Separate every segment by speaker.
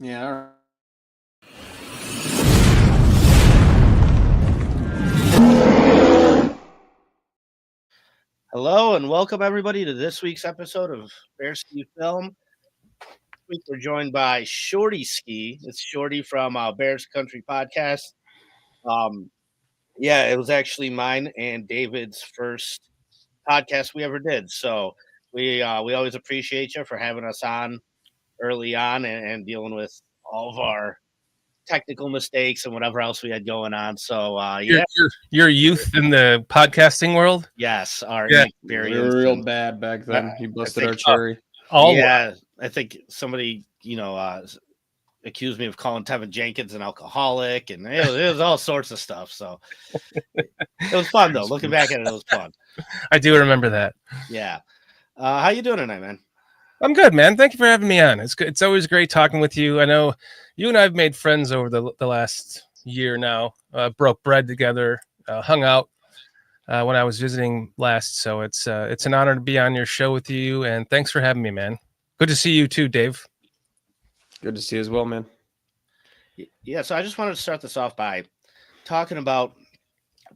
Speaker 1: Yeah. All right.
Speaker 2: Hello and welcome everybody to this week's episode of BEARSKIFILM. This week we're joined by Shorty Ski. It's Shorty from Bears Country Podcast. It was actually mine and David's first podcast we ever did. So we always appreciate you for having us on early on and dealing with all of our technical mistakes and whatever else we had going on. So
Speaker 3: your youth in the podcasting world.
Speaker 2: Yes, our
Speaker 1: We were real bad back then. He busted our cherry.
Speaker 2: I think somebody accused me of calling Tevin Jenkins an alcoholic, and it was all sorts of stuff. So it was fun though. Looking back at it, it was fun.
Speaker 3: I do remember that.
Speaker 2: Yeah. How you doing tonight, man?
Speaker 3: I'm good, man. Thank you for having me on. It's always great talking with you. I know you and I have made friends over the last year now. Broke bread together, hung out when I was visiting last. So it's an honor to be on your show with you, and thanks for having me, man. Good to see you too, Dave.
Speaker 1: Good to see you as well, man.
Speaker 2: Yeah, so I just wanted to start this off by talking about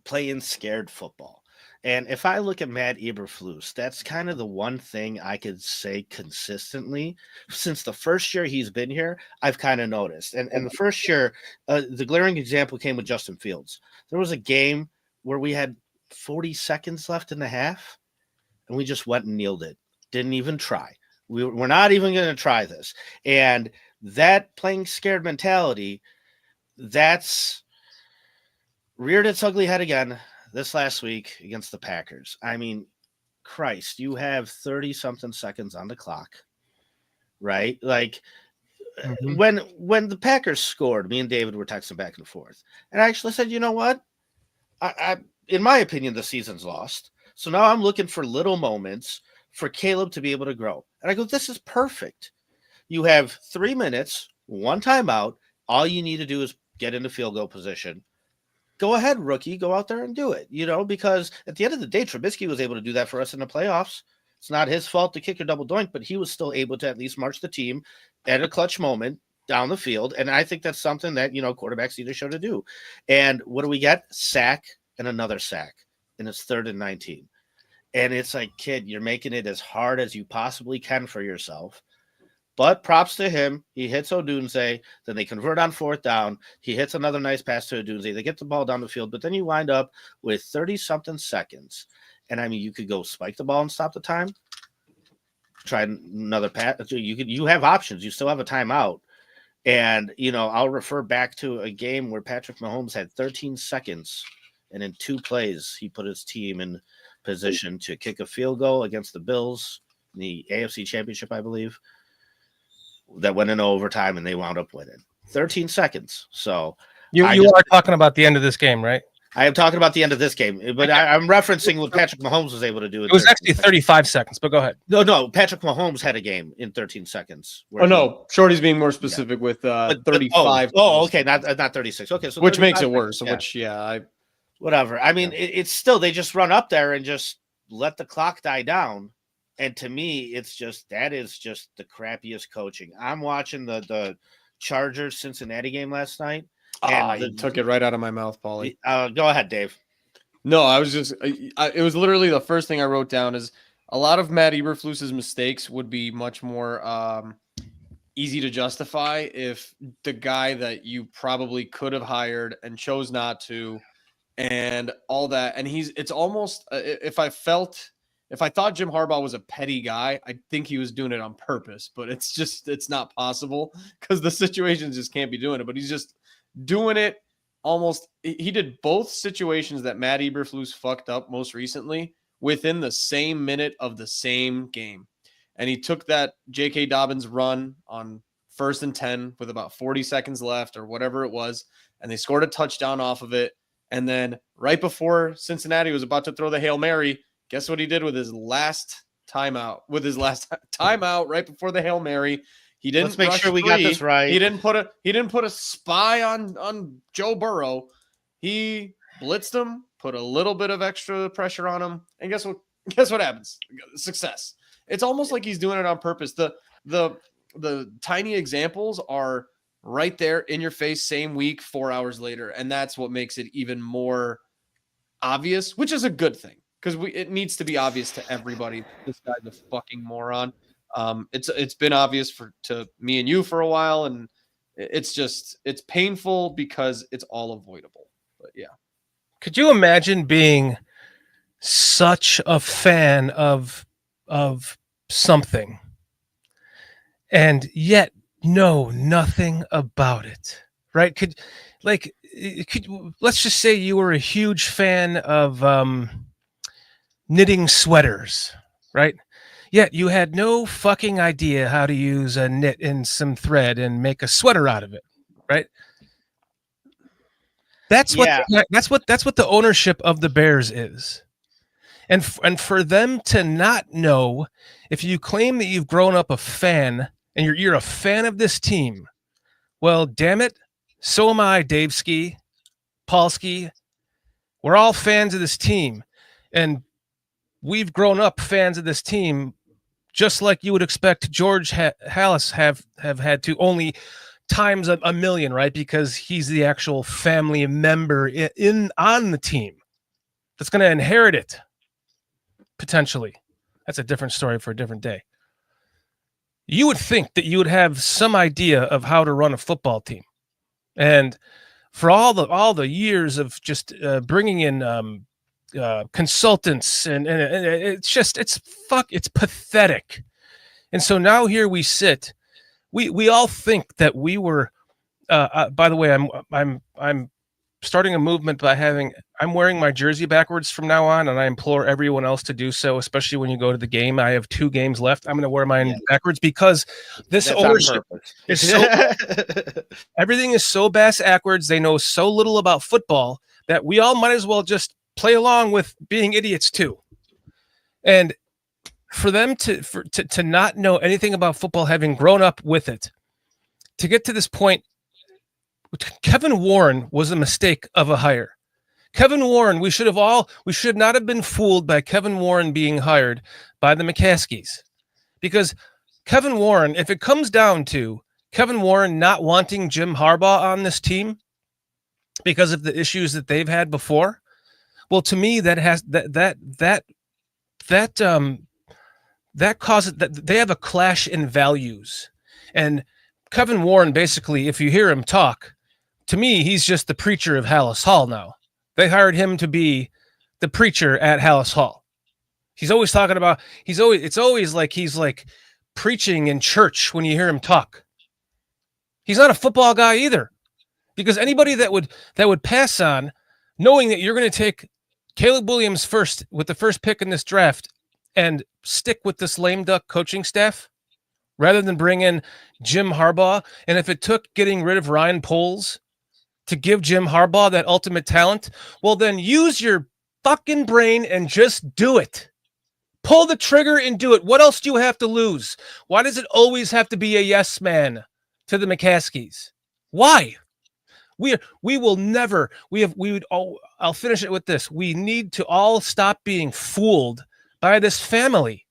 Speaker 2: playing scared football. And if I look at Matt Eberflus, that's kind of the one thing I could say consistently since the first year he's been here, I've kind of noticed. And the first year, the glaring example came with Justin Fields. There was a game where we had 40 seconds left in the half, and we just went and kneeled it. Didn't even try. We're not even going to try this. And that playing scared mentality, that's reared its ugly head again this last week against the Packers. I mean, Christ, you have 30-something seconds on the clock, right? Like, when the Packers scored, me and David were texting back and forth. And I actually said, you know what? I in my opinion, the season's lost. So now I'm looking for little moments for Caleb to be able to grow. And I go, this is perfect. You have 3 minutes, one timeout. All you need to do is get into field goal position. Go ahead, rookie. Go out there and do it, because at the end of the day, Trubisky was able to do that for us in the playoffs. It's not his fault to kick a double doink, but he was still able to at least march the team at a clutch moment down the field. And I think that's something that, quarterbacks need to show to do. And what do we get? Sack and another sack. And it's 3rd and 19. And it's like, kid, you're making it as hard as you possibly can for yourself. But props to him. He hits Odunze. Then they convert on 4th down. He hits another nice pass to Odunze. They get the ball down the field. But then you wind up with 30-something seconds. And, I mean, you could go spike the ball and stop the time. Try another pass. You have options. You still have a timeout. And, I'll refer back to a game where Patrick Mahomes had 13 seconds. And in 2 plays, he put his team in position to kick a field goal against the Bills in the AFC Championship, I believe. That went into overtime, and they wound up winning. 13 seconds. So
Speaker 3: you are talking about the end of this game, right?
Speaker 2: I am talking about the end of this game, but I'm referencing what Patrick Mahomes was able to do.
Speaker 3: It was actually 35 seconds, but go ahead.
Speaker 2: No, Patrick Mahomes had a game in 13 seconds.
Speaker 1: Shorty's being more specific with 35.
Speaker 2: Okay, not 36. Okay, so
Speaker 1: which makes it worse.
Speaker 2: Whatever. I mean, it's still, they just run up there and just let the clock die down. And to me, that is just the crappiest coaching. I'm watching the Chargers Cincinnati game last night. And
Speaker 1: you took it right out of my mouth, Paulie.
Speaker 2: Go ahead, Dave.
Speaker 1: No, I was just, it was literally the first thing I wrote down is a lot of Matt Eberflus's mistakes would be much more easy to justify if the guy that you probably could have hired and chose not to and all that. And it's almost, if I thought Jim Harbaugh was a petty guy, I think he was doing it on purpose, but it's not possible because the situations just can't be doing it. But he's just doing it almost. He did both situations that Matt Eberflus fucked up most recently within the same minute of the same game. And he took that J.K. Dobbins run on 1st and 10 with about 40 seconds left or whatever it was, and they scored a touchdown off of it. And then right before Cincinnati was about to throw the Hail Mary, guess what he did with his last timeout? With his last timeout right before the Hail Mary, he didn't.
Speaker 2: Let's make sure we got this right.
Speaker 1: He didn't put a spy on Joe Burrow. He blitzed him, put a little bit of extra pressure on him, and guess what happens? Success. It's almost like he's doing it on purpose. The tiny examples are right there in your face, same week, 4 hours later. And that's what makes it even more obvious, which is a good thing, because it needs to be obvious to everybody. This guy's a fucking moron. It's been obvious to me and you for a while, and it's painful because it's all avoidable. But yeah.
Speaker 3: Could you imagine being such a fan of something and yet know nothing about it, right? Let's just say you were a huge fan of knitting sweaters, right? Yet you had no fucking idea how to use a knit and some thread and make a sweater out of it, right? That's what the ownership of the Bears is. And for them to not know, if you claim that you've grown up a fan and you're a fan of this team, well, damn it, so am I, Dave Ski, Paul Ski. We're all fans of this team, and we've grown up fans of this team, just like you would expect George Halas have had to, only times a million, right? Because he's the actual family member on the team that's going to inherit it. Potentially. That's a different story for a different day. You would think that you would have some idea of how to run a football team. And for all the years of just bringing in consultants and it's pathetic. And so now here we sit. We all think that we were by the way, I'm starting a movement by I'm wearing my jersey backwards from now on, and I implore everyone else to do so, especially when you go to the game. I have 2 games left. I'm going to wear mine backwards because this ownership is so everything is so backwards. They know so little about football that we all might as well just play along with being idiots too. And for them to not know anything about football, having grown up with it, to get to this point, Kevin Warren was a mistake of a hire. Kevin Warren, we should not have been fooled by Kevin Warren being hired by the McCaskies. Because Kevin Warren, if it comes down to Kevin Warren not wanting Jim Harbaugh on this team because of the issues that they've had before, well, to me, that causes that they have a clash in values. And Kevin Warren, basically, if you hear him talk, to me, he's just the preacher of Halas Hall now. They hired him to be the preacher at Halas Hall. He's always talking about, it's always like he's like preaching in church when you hear him talk. He's not a football guy either, because anybody that would pass on, knowing that you're going to take Caleb Williams first with the first pick in this draft and stick with this lame duck coaching staff rather than bring in Jim Harbaugh. And if it took getting rid of Ryan Poles to give Jim Harbaugh that ultimate talent, well, then use your fucking brain and just do it. Pull the trigger and do it. What else do you have to lose? Why does it always have to be a yes man to the McCaskies? Why? I'll finish it with this. We need to all stop being fooled by this family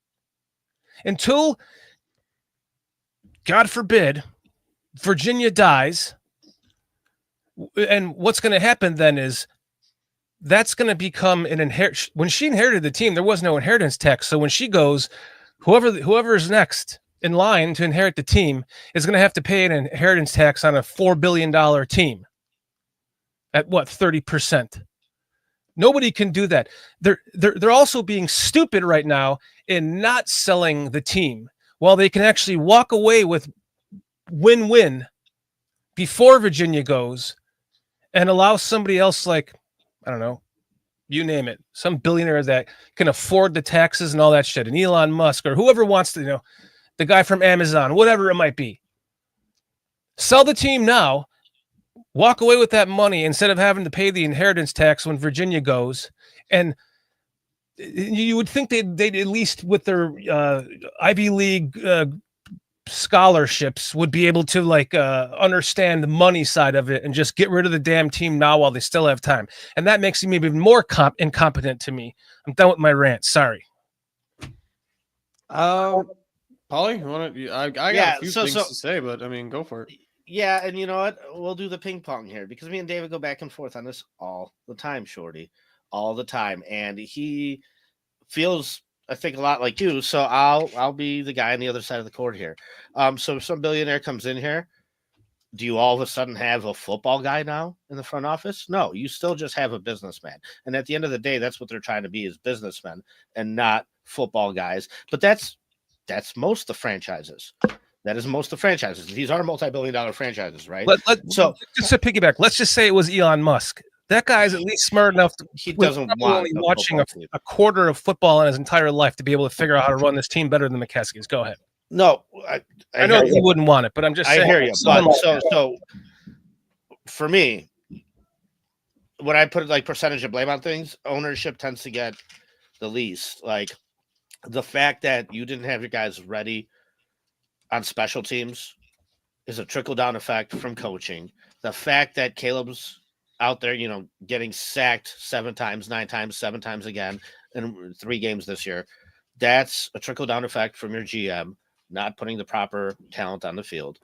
Speaker 3: until, God forbid, Virginia dies. And what's going to happen then is that's going to become an inherit. When she inherited the team, there was no inheritance tax. So when she goes, whoever is next in line to inherit the team is going to have to pay an inheritance tax on a $4 billion team at what, 30%. Nobody can do that. They're also being stupid right now in not selling the team while they can actually walk away with win-win before Virginia goes and allow somebody else, like, I don't know, you name it, some billionaire that can afford the taxes and all that shit, and Elon Musk or whoever wants to, the guy from Amazon, whatever it might be. Sell the team now, walk away with that money instead of having to pay the inheritance tax when Virginia goes. And you would think they'd at least, with their Ivy League scholarships, would be able to understand the money side of it and just get rid of the damn team now while they still have time. And that makes him even more incompetent to me. I'm done with my rant. Sorry.
Speaker 1: Paulie, you want to? I got a few things to say, but I mean, go for it.
Speaker 2: Yeah, and you know what? We'll do the ping pong here because me and David go back and forth on this all the time, Shorty, all the time, and he feels, I think, a lot like you. So I'll be the guy on the other side of the court here. So if some billionaire comes in here, do you all of a sudden have a football guy now in the front office? No, you still just have a businessman. And at the end of the day, that's what they're trying to be, is businessmen and not football guys. But that's most of the franchises. That is most of the franchises. These are multi-billion-dollar franchises, right? So
Speaker 3: just to piggyback, let's just say it was Elon Musk. That guy's at least smart enough to,
Speaker 2: he
Speaker 3: with
Speaker 2: doesn't
Speaker 3: probably
Speaker 2: want
Speaker 3: only
Speaker 2: a
Speaker 3: watching
Speaker 2: football team.
Speaker 3: a quarter of football in his entire life to be able to figure out how to run this team better than McCaskey's. Go ahead.
Speaker 2: No,
Speaker 3: I know he wouldn't want it, but I'm just
Speaker 2: I
Speaker 3: saying.
Speaker 2: hear you. But so for me, when I put like percentage of blame on things, ownership tends to get the least. Like the fact that you didn't have your guys ready on special teams is a trickle down effect from coaching. The fact that Caleb's out there, getting sacked 7 times, 9 times, 7 times again in 3 games this year, that's a trickle down effect from your GM not putting the proper talent on the field.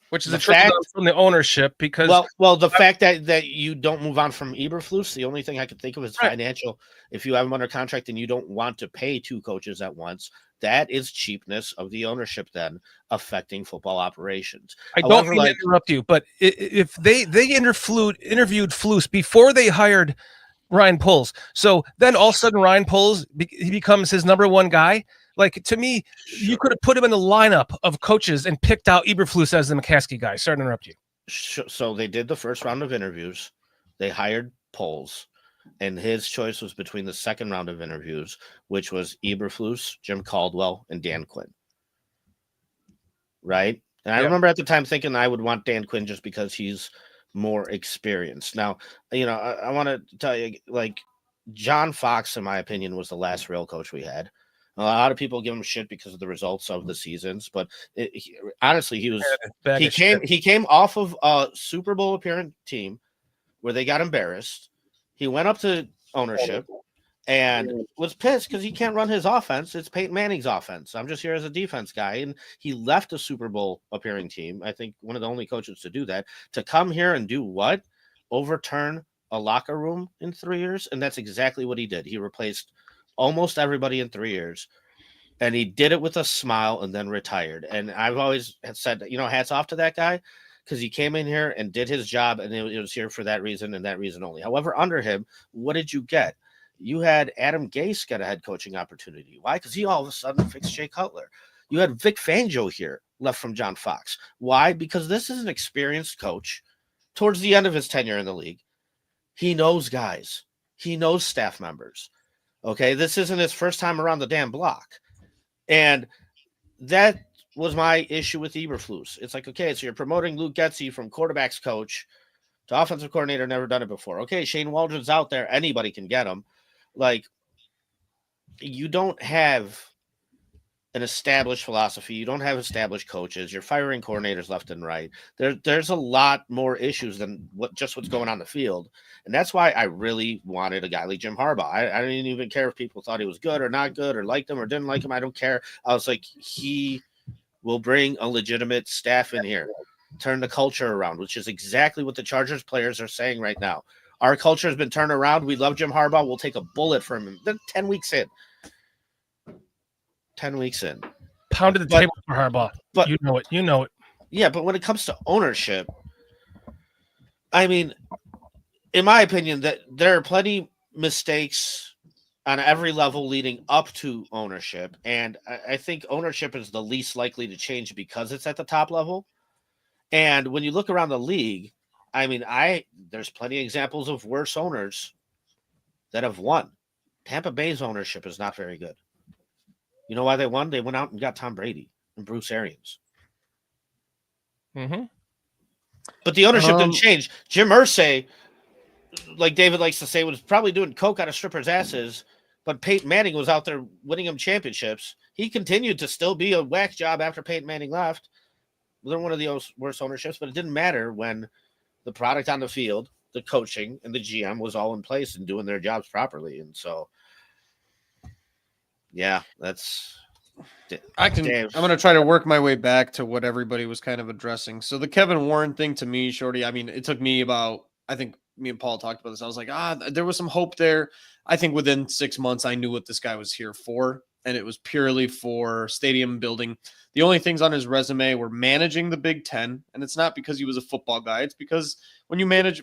Speaker 3: Which is
Speaker 2: the
Speaker 3: a trickle
Speaker 2: fact
Speaker 3: down from the ownership because
Speaker 2: the fact that you don't move on from Eberflus, the only thing I could think of is financial. If you have him under contract and you don't want to pay 2 coaches at once, that is cheapness of the ownership then affecting football operations.
Speaker 3: I don't mean to interrupt you, but if they interviewed Flus before they hired Ryan Poles, so then all of a sudden Ryan Poles he becomes his number 1 guy. Like, to me, you could have put him in the lineup of coaches and picked out Eberflus as the McCaskey guy. Sorry to interrupt you.
Speaker 2: So they did the first round of interviews. They hired Poles, and his choice was between the second round of interviews, which was Eberflus, Jim Caldwell, and Dan Quinn. Right? And I remember at the time thinking I would want Dan Quinn just because he's more experienced. Now, I want to tell you, like, John Fox, in my opinion, was the last real coach we had. A lot of people give him shit because of the results of the seasons, but honestly, he came off of a Super Bowl appearance team where they got embarrassed. He went up to ownership and was pissed because he can't run his offense. It's Peyton Manning's offense. I'm just here as a defense guy, and he left a Super Bowl appearing team. I think one of the only coaches to do that, to come here and do what? Overturn a locker room in 3 years, and that's exactly what he did. He replaced almost everybody in 3 years, and he did it with a smile and then retired. And I've always said, hats off to that guy, because he came in here and did his job, and it was here for that reason and that reason only. However, under him, what did you get? You had Adam Gase get a head coaching opportunity. Why? Because he all of a sudden fixed Jay Cutler. You had Vic Fangio here, left from John Fox. Why? Because this is an experienced coach towards the end of his tenure in the league. He knows guys. He knows staff members. Okay, this isn't his first time around the damn block. And that was my issue with Eberflus. It's like, okay, so you're promoting Luke Getsy from quarterback's coach to offensive coordinator, never done it before. Okay, Shane Waldron's out there. Anybody can get him. Like, you don't have an established philosophy. You don't have established coaches. You're firing coordinators left and right. There's a lot more issues than what's going on the field. And that's why I really wanted a guy like Jim Harbaugh. I didn't even care if people thought he was good or not good or liked him or didn't like him. I don't care. I was like, he will bring a legitimate staff in here, turn the culture around, which is exactly what the Chargers players are saying right now. Our culture has been turned around. We love Jim Harbaugh. We'll take a bullet from him. Then 10 weeks in. 10 weeks in.
Speaker 3: Pounded the table for Harbaugh. But you know it.
Speaker 2: Yeah, but when it comes to ownership, I mean, in my opinion, that there are plenty mistakes on every level leading up to ownership. And I think ownership is the least likely to change because it's at the top level. And when you look around the league, I mean, there's plenty of examples of worse owners that have won. Tampa Bay's ownership is not very good. You know why they won? They went out and got Tom Brady and Bruce Arians.
Speaker 3: Mm-hmm.
Speaker 2: But the ownership didn't change. Jim Irsay, like David likes to say, was probably doing coke out of strippers' asses, but Peyton Manning was out there winning them championships. He continued to still be a whack job after Peyton Manning left. They're one of the worst ownerships, but it didn't matter when the product on the field, the coaching, and the GM was all in place and doing their jobs properly. And so, yeah, that's
Speaker 1: I'm going to try to work my way back to what everybody was kind of addressing. So the Kevin Warren thing to me, Shorty, I mean, it took me about, I think me and Paul talked about this. I was like, there was some hope there. I think within 6 months, I knew what this guy was here for. And it was purely for stadium building. The only things on his resume were managing the Big Ten. And it's not because he was a football guy. It's because when you manage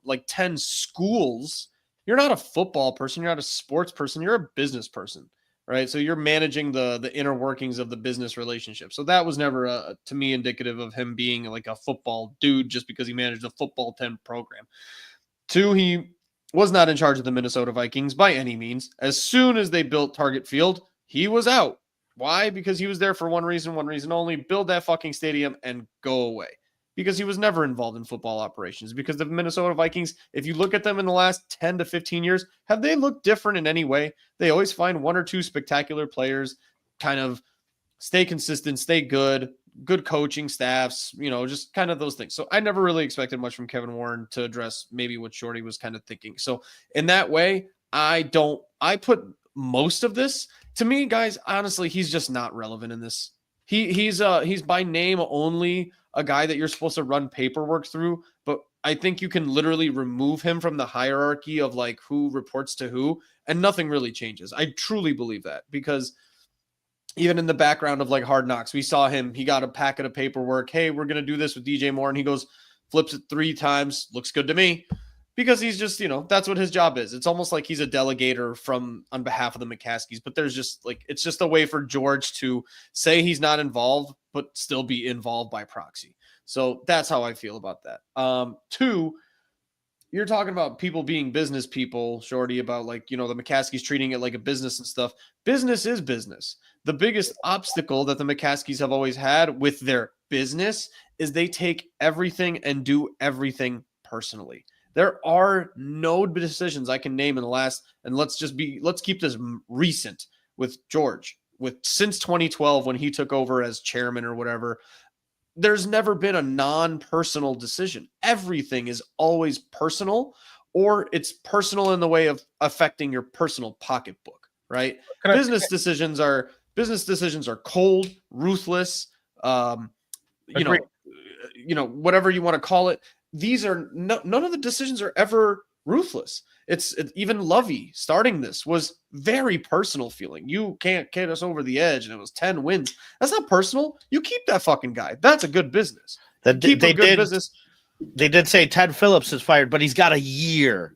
Speaker 1: like 10 schools, you're not a football person. You're not a sports person. You're a business person. Right. So you're managing the inner workings of the business relationship. So that was never, to me, indicative of him being like a football dude just because he managed a football 10 program. 2, he was not in charge of the Minnesota Vikings by any means. As soon as they built Target Field, he was out. Why? Because he was there for one reason only, build that fucking stadium and go away. Because he was never involved in football operations. Because the Minnesota Vikings, if you look at them in the last 10 to 15 years, have they looked different in any way? They always find 1 or 2 spectacular players, kind of stay consistent, stay good coaching staffs, just kind of those things. So I never really expected much from Kevin Warren to address maybe what Shorty was kind of thinking. So in that way, I put most of this, to me, guys, honestly, he's just not relevant in this. He's by name only a guy that you're supposed to run paperwork through, but I think you can literally remove him from the hierarchy of like who reports to who, and nothing really changes. I truly believe that, because even in the background of like Hard Knocks, we saw him, he got a packet of paperwork. Hey, we're going to do this with DJ Moore. And he goes, flips it 3 times. Looks good to me, because he's just, that's what his job is. It's almost like he's a delegator on behalf of the McCaskies, but there's just like, it's just a way for George to say he's not involved, but still be involved by proxy. So that's how I feel about that. 2, you're talking about people being business people, Shorty, about like, the McCaskies treating it like a business and stuff. Business is business. The biggest obstacle that the McCaskies have always had with their business is they take everything and do everything personally. There are no decisions I can name in the last, and let's keep this recent with George, since 2012 when he took over as chairman or whatever. There's never been a non-personal decision. Everything is always personal, or it's personal in the way of affecting your personal pocketbook, right? Business decisions are cold, ruthless, whatever you want to call it. These are none of the decisions are ever ruthless. It's even Lovey starting this was very personal feeling. You can't get us over the edge, and it was 10 wins. That's not personal. You keep that fucking guy. That's a good business. Business.
Speaker 2: They did say Ted Phillips is fired, but he's got a year,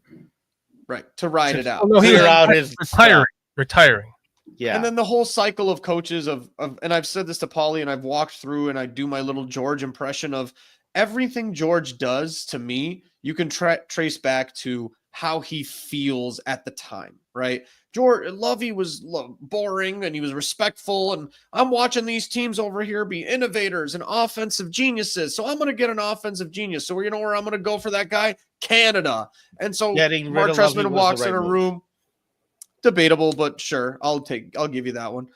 Speaker 1: right, to ride it out.
Speaker 3: No, he's out his retiring.
Speaker 2: Yeah.
Speaker 1: And then the whole cycle of coaches of and I've said this to Paulie, and I've walked through and I do my little George impression of everything George does to me. You can trace back to how he feels at the time, right? Lovey was boring and he was respectful, and I'm watching these teams over here be innovators and offensive geniuses. So I'm going to get an offensive genius. So you know where I'm going to go for that guy? Canada. And so Mark Trestman walks in a room. Debatable, but sure, I'll give you that one.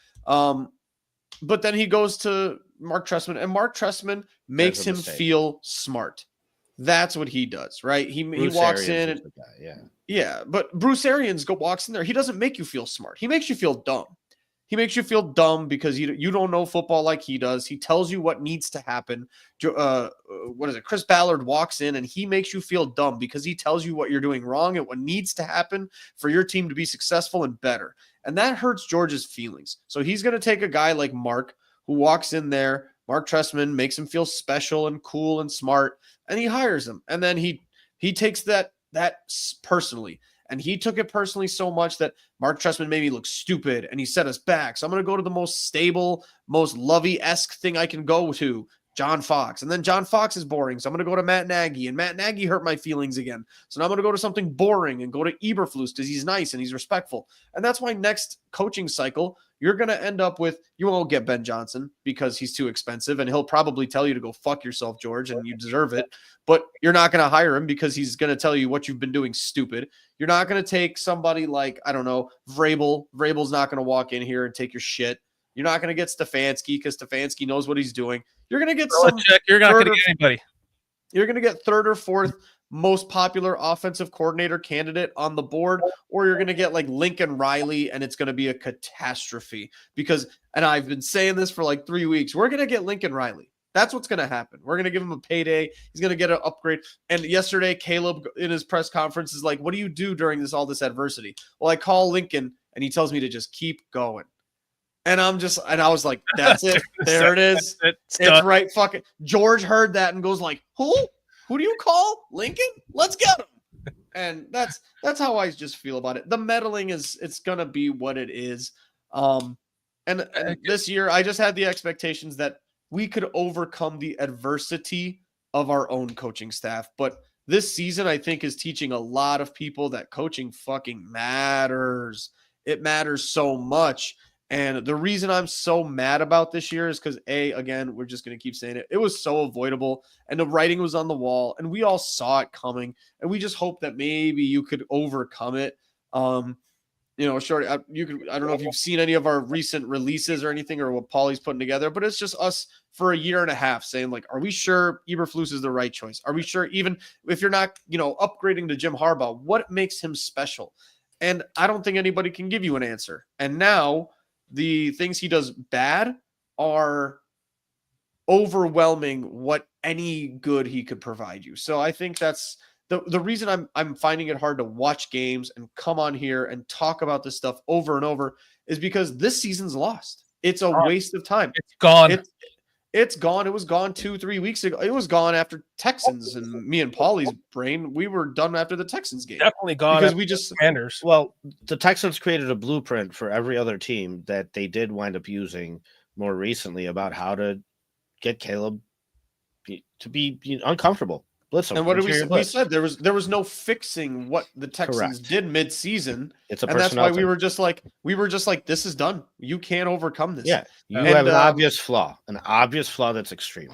Speaker 1: But then he goes to Mark Trestman, and Mark Trestman makes him feel smart. That's what he does, right? He walks in and yeah. But Bruce Arians walks in there. He doesn't make you feel smart. He makes you feel dumb. He makes you feel dumb because you don't know football like he does. He tells you what needs to happen. Chris Ballard walks in and he makes you feel dumb because he tells you what you're doing wrong and what needs to happen for your team to be successful and better. And that hurts George's feelings. So he's going to take a guy like Mark who walks in there. Mark Trestman makes him feel special and cool and smart, and he hires him. And then he takes that personally. And he took it personally so much that Mark Trestman made me look stupid, and he set us back. So I'm going to go to the most stable, most Lovey-esque thing I can go to, John Fox. And then John Fox is boring, so I'm going to go to Matt Nagy, and Matt Nagy hurt my feelings again. So now I'm going to go to something boring and go to Eberflus because he's nice and he's respectful. And that's why next coaching cycle, you're going to end up with, you won't get Ben Johnson because he's too expensive, and he'll probably tell you to go fuck yourself, George, and you deserve it. But you're not going to hire him because he's going to tell you what you've been doing stupid. You're not going to take somebody like, I don't know, Vrabel. Vrabel's not going to walk in here and take your shit. You're not going to get Stefanski because Stefanski knows what he's doing. You're going to get
Speaker 3: you're not going to get anybody.
Speaker 1: You're going to get third or fourth most popular offensive coordinator candidate on the board, or you're going to get like Lincoln Riley and it's going to be a catastrophe because, and I've been saying this for like 3 weeks, we're going to get Lincoln Riley. That's what's going to happen. We're going to give him a payday. He's going to get an upgrade. And yesterday, Caleb in his press conference is like, what do you do during all this adversity? Well, I call Lincoln and he tells me to just keep going. And I was like, that's it. There it is. It's right. Fucking George heard that and goes like, who do you call? Lincoln? Let's get him. And that's how I just feel about it. The meddling it's going to be what it is. And this year I just had the expectations that we could overcome the adversity of our own coaching staff. But this season, I think, is teaching a lot of people that coaching fucking matters. It matters so much. And the reason I'm so mad about this year is because, again, we're just going to keep saying it. It was so avoidable, and the writing was on the wall, and we all saw it coming, and we just hope that maybe you could overcome it. Shorty, I don't know if you've seen any of our recent releases or anything or what Paulie's putting together, but it's just us for a year and a half saying, like, are we sure Eberflus is the right choice? Are we sure, even if you're not, upgrading to Jim Harbaugh, what makes him special? And I don't think anybody can give you an answer. And now the things he does bad are overwhelming what any good he could provide you. So I think that's the reason I'm finding it hard to watch games and come on here and talk about this stuff over and over is because this season's lost. It's a waste of time.
Speaker 3: It's gone.
Speaker 1: It's gone. It was gone 2-3 weeks ago. It was gone after Texans, and me and Paulie's brain, we were done after the Texans game.
Speaker 3: Definitely gone
Speaker 1: because we just
Speaker 3: Commanders.
Speaker 2: Well, the Texans created a blueprint for every other team that they did wind up using more recently about how to get Caleb to be uncomfortable. Blitz him.
Speaker 1: And what did we said there was no fixing what the Texans did mid-season.
Speaker 2: It's a
Speaker 1: and that's why we were just like this is done. You can't overcome this.
Speaker 2: Yeah, you have an obvious flaw that's extreme,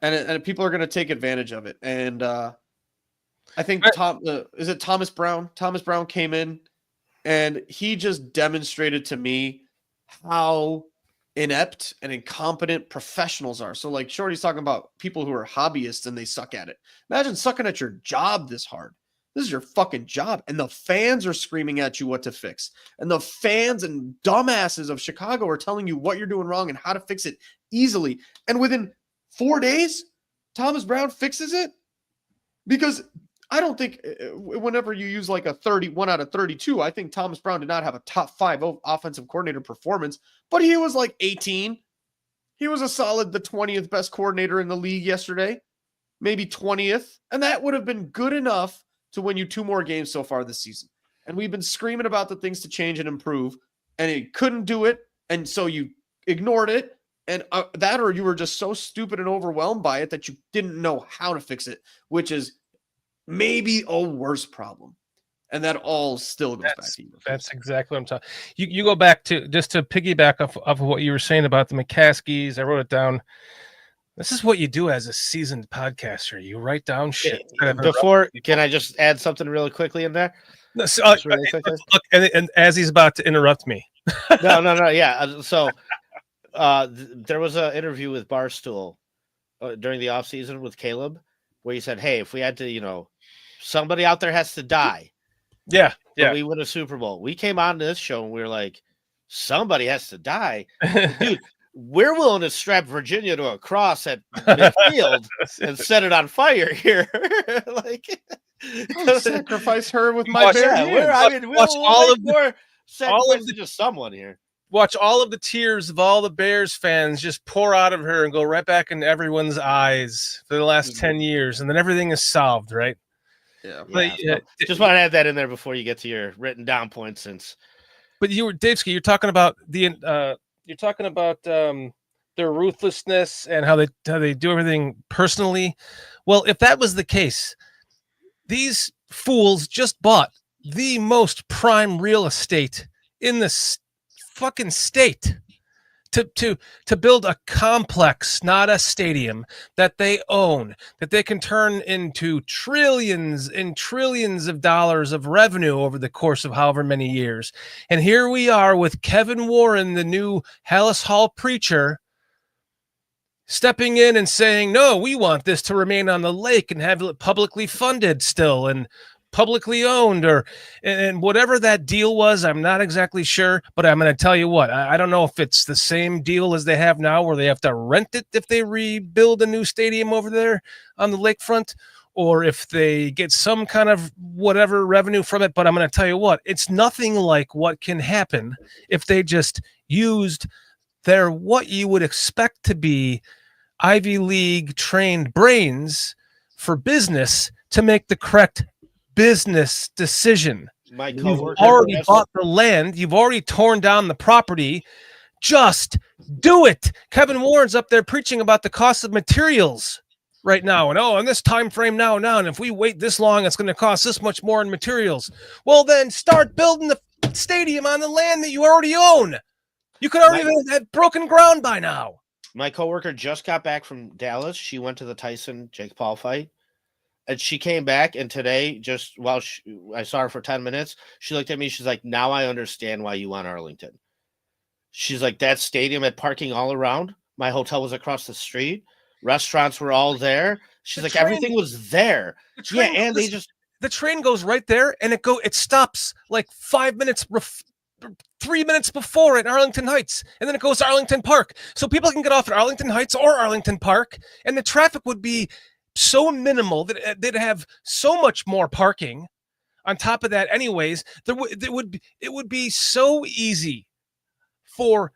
Speaker 1: and people are going to take advantage of it. And I think is it Thomas Brown? Thomas Brown came in, and he just demonstrated to me how inept and incompetent professionals are. So like Shorty's talking about people who are hobbyists and they suck at it. Imagine sucking at your job this hard. This is your fucking job. And the fans are screaming at you what to fix. And the fans and dumbasses of Chicago are telling you what you're doing wrong and how to fix it easily. And within 4 days, Thomas Brown fixes it. Because I don't think whenever you use like a 31 out of 32, I think Thomas Brown did not have a top 5 offensive coordinator performance, but he was like 18. He was the 20th best coordinator in the league yesterday, maybe 20th. And that would have been good enough to win you 2 more games so far this season. And we've been screaming about the things to change and improve, and he couldn't do it. And so you ignored it. And that, or you were just so stupid and overwhelmed by it that you didn't know how to fix it, which is maybe a worse problem. And that all still goes back to you.
Speaker 3: That's exactly what I'm talking. You go back to, just to piggyback off of what you were saying about the McCaskies. I wrote it down. This is what you do as a seasoned podcaster. You write down shit.
Speaker 2: Can I just add something really quickly in there?
Speaker 3: Look, and as he's about to interrupt me.
Speaker 2: No. Yeah. So there was an interview with Barstool during the offseason with Caleb where he said, hey, if we had to, somebody out there has to die.
Speaker 3: Yeah.
Speaker 2: We win a Super Bowl. We came on this show and we were like, somebody has to die. Dude, we're willing to strap Virginia to a cross at midfield and set it on fire here.
Speaker 1: I'll sacrifice her with my bare hands.
Speaker 3: Watch all of the
Speaker 2: just someone here.
Speaker 3: Watch all of the tears of all the Bears fans just pour out of her and go right back into everyone's eyes for the last 10 years, and then everything is solved, right?
Speaker 2: Yeah. Just want to add that in there before you get to your written down points.
Speaker 3: But Davesky, you're talking about their ruthlessness and how they do everything personally. Well, if that was the case, these fools just bought the most prime real estate in the fucking state to build a complex, not a stadium, that they own, that they can turn into trillions and trillions of dollars of revenue over the course of however many years. And here we are with Kevin Warren, the new Hallis Hall preacher, stepping in and saying, no, we want this to remain on the lake and have it publicly funded still and publicly owned, and whatever that deal was, I'm not exactly sure, but I'm going to tell you what, I don't know if it's the same deal as they have now where they have to rent it if they rebuild a new stadium over there on the lakefront, or if they get some kind of whatever revenue from it. But I'm going to tell you what, it's nothing like what can happen if they just used their what you would expect to be Ivy League trained brains for business to make the correct business decision.
Speaker 2: My
Speaker 3: You've
Speaker 2: coworker
Speaker 3: already bought the land. You've already torn down the property. Just do it. Kevin Warren's up there preaching about the cost of materials right now. And in this time frame now. And if we wait this long, it's going to cost this much more in materials. Well, then start building the stadium on the land that you already own. You could already have broken ground by now.
Speaker 2: My coworker just got back from Dallas. She went to the Tyson Jake Paul fight. And she came back, and today, just while I saw her for 10 minutes, she looked at me. She's like, now I understand why you want Arlington. She's like, that stadium had parking all around. My hotel was across the street. Restaurants were all there. She's like, everything was there. Yeah, and
Speaker 3: the train goes right there, and it stops like 3 minutes before at Arlington Heights, and then it goes to Arlington Park. So people can get off at Arlington Heights or Arlington Park, and the traffic would be so minimal that they'd have so much more parking on top of that. Anyways, it would be so easy for.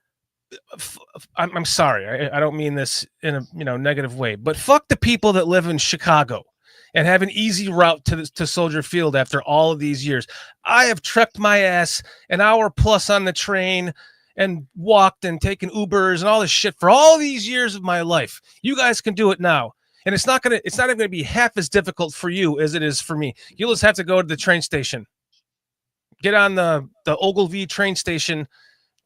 Speaker 3: I'm sorry, I don't mean this in a negative way, but fuck the people that live in Chicago and have an easy route to Soldier Field after all of these years. I have trekked my ass an hour plus on the train and walked and taken Ubers and all this shit for all these years of my life. You guys can do it now. And it's not even gonna be half as difficult for you as it is for me. You'll just have to go to the train station, get on the Ogilvy train station,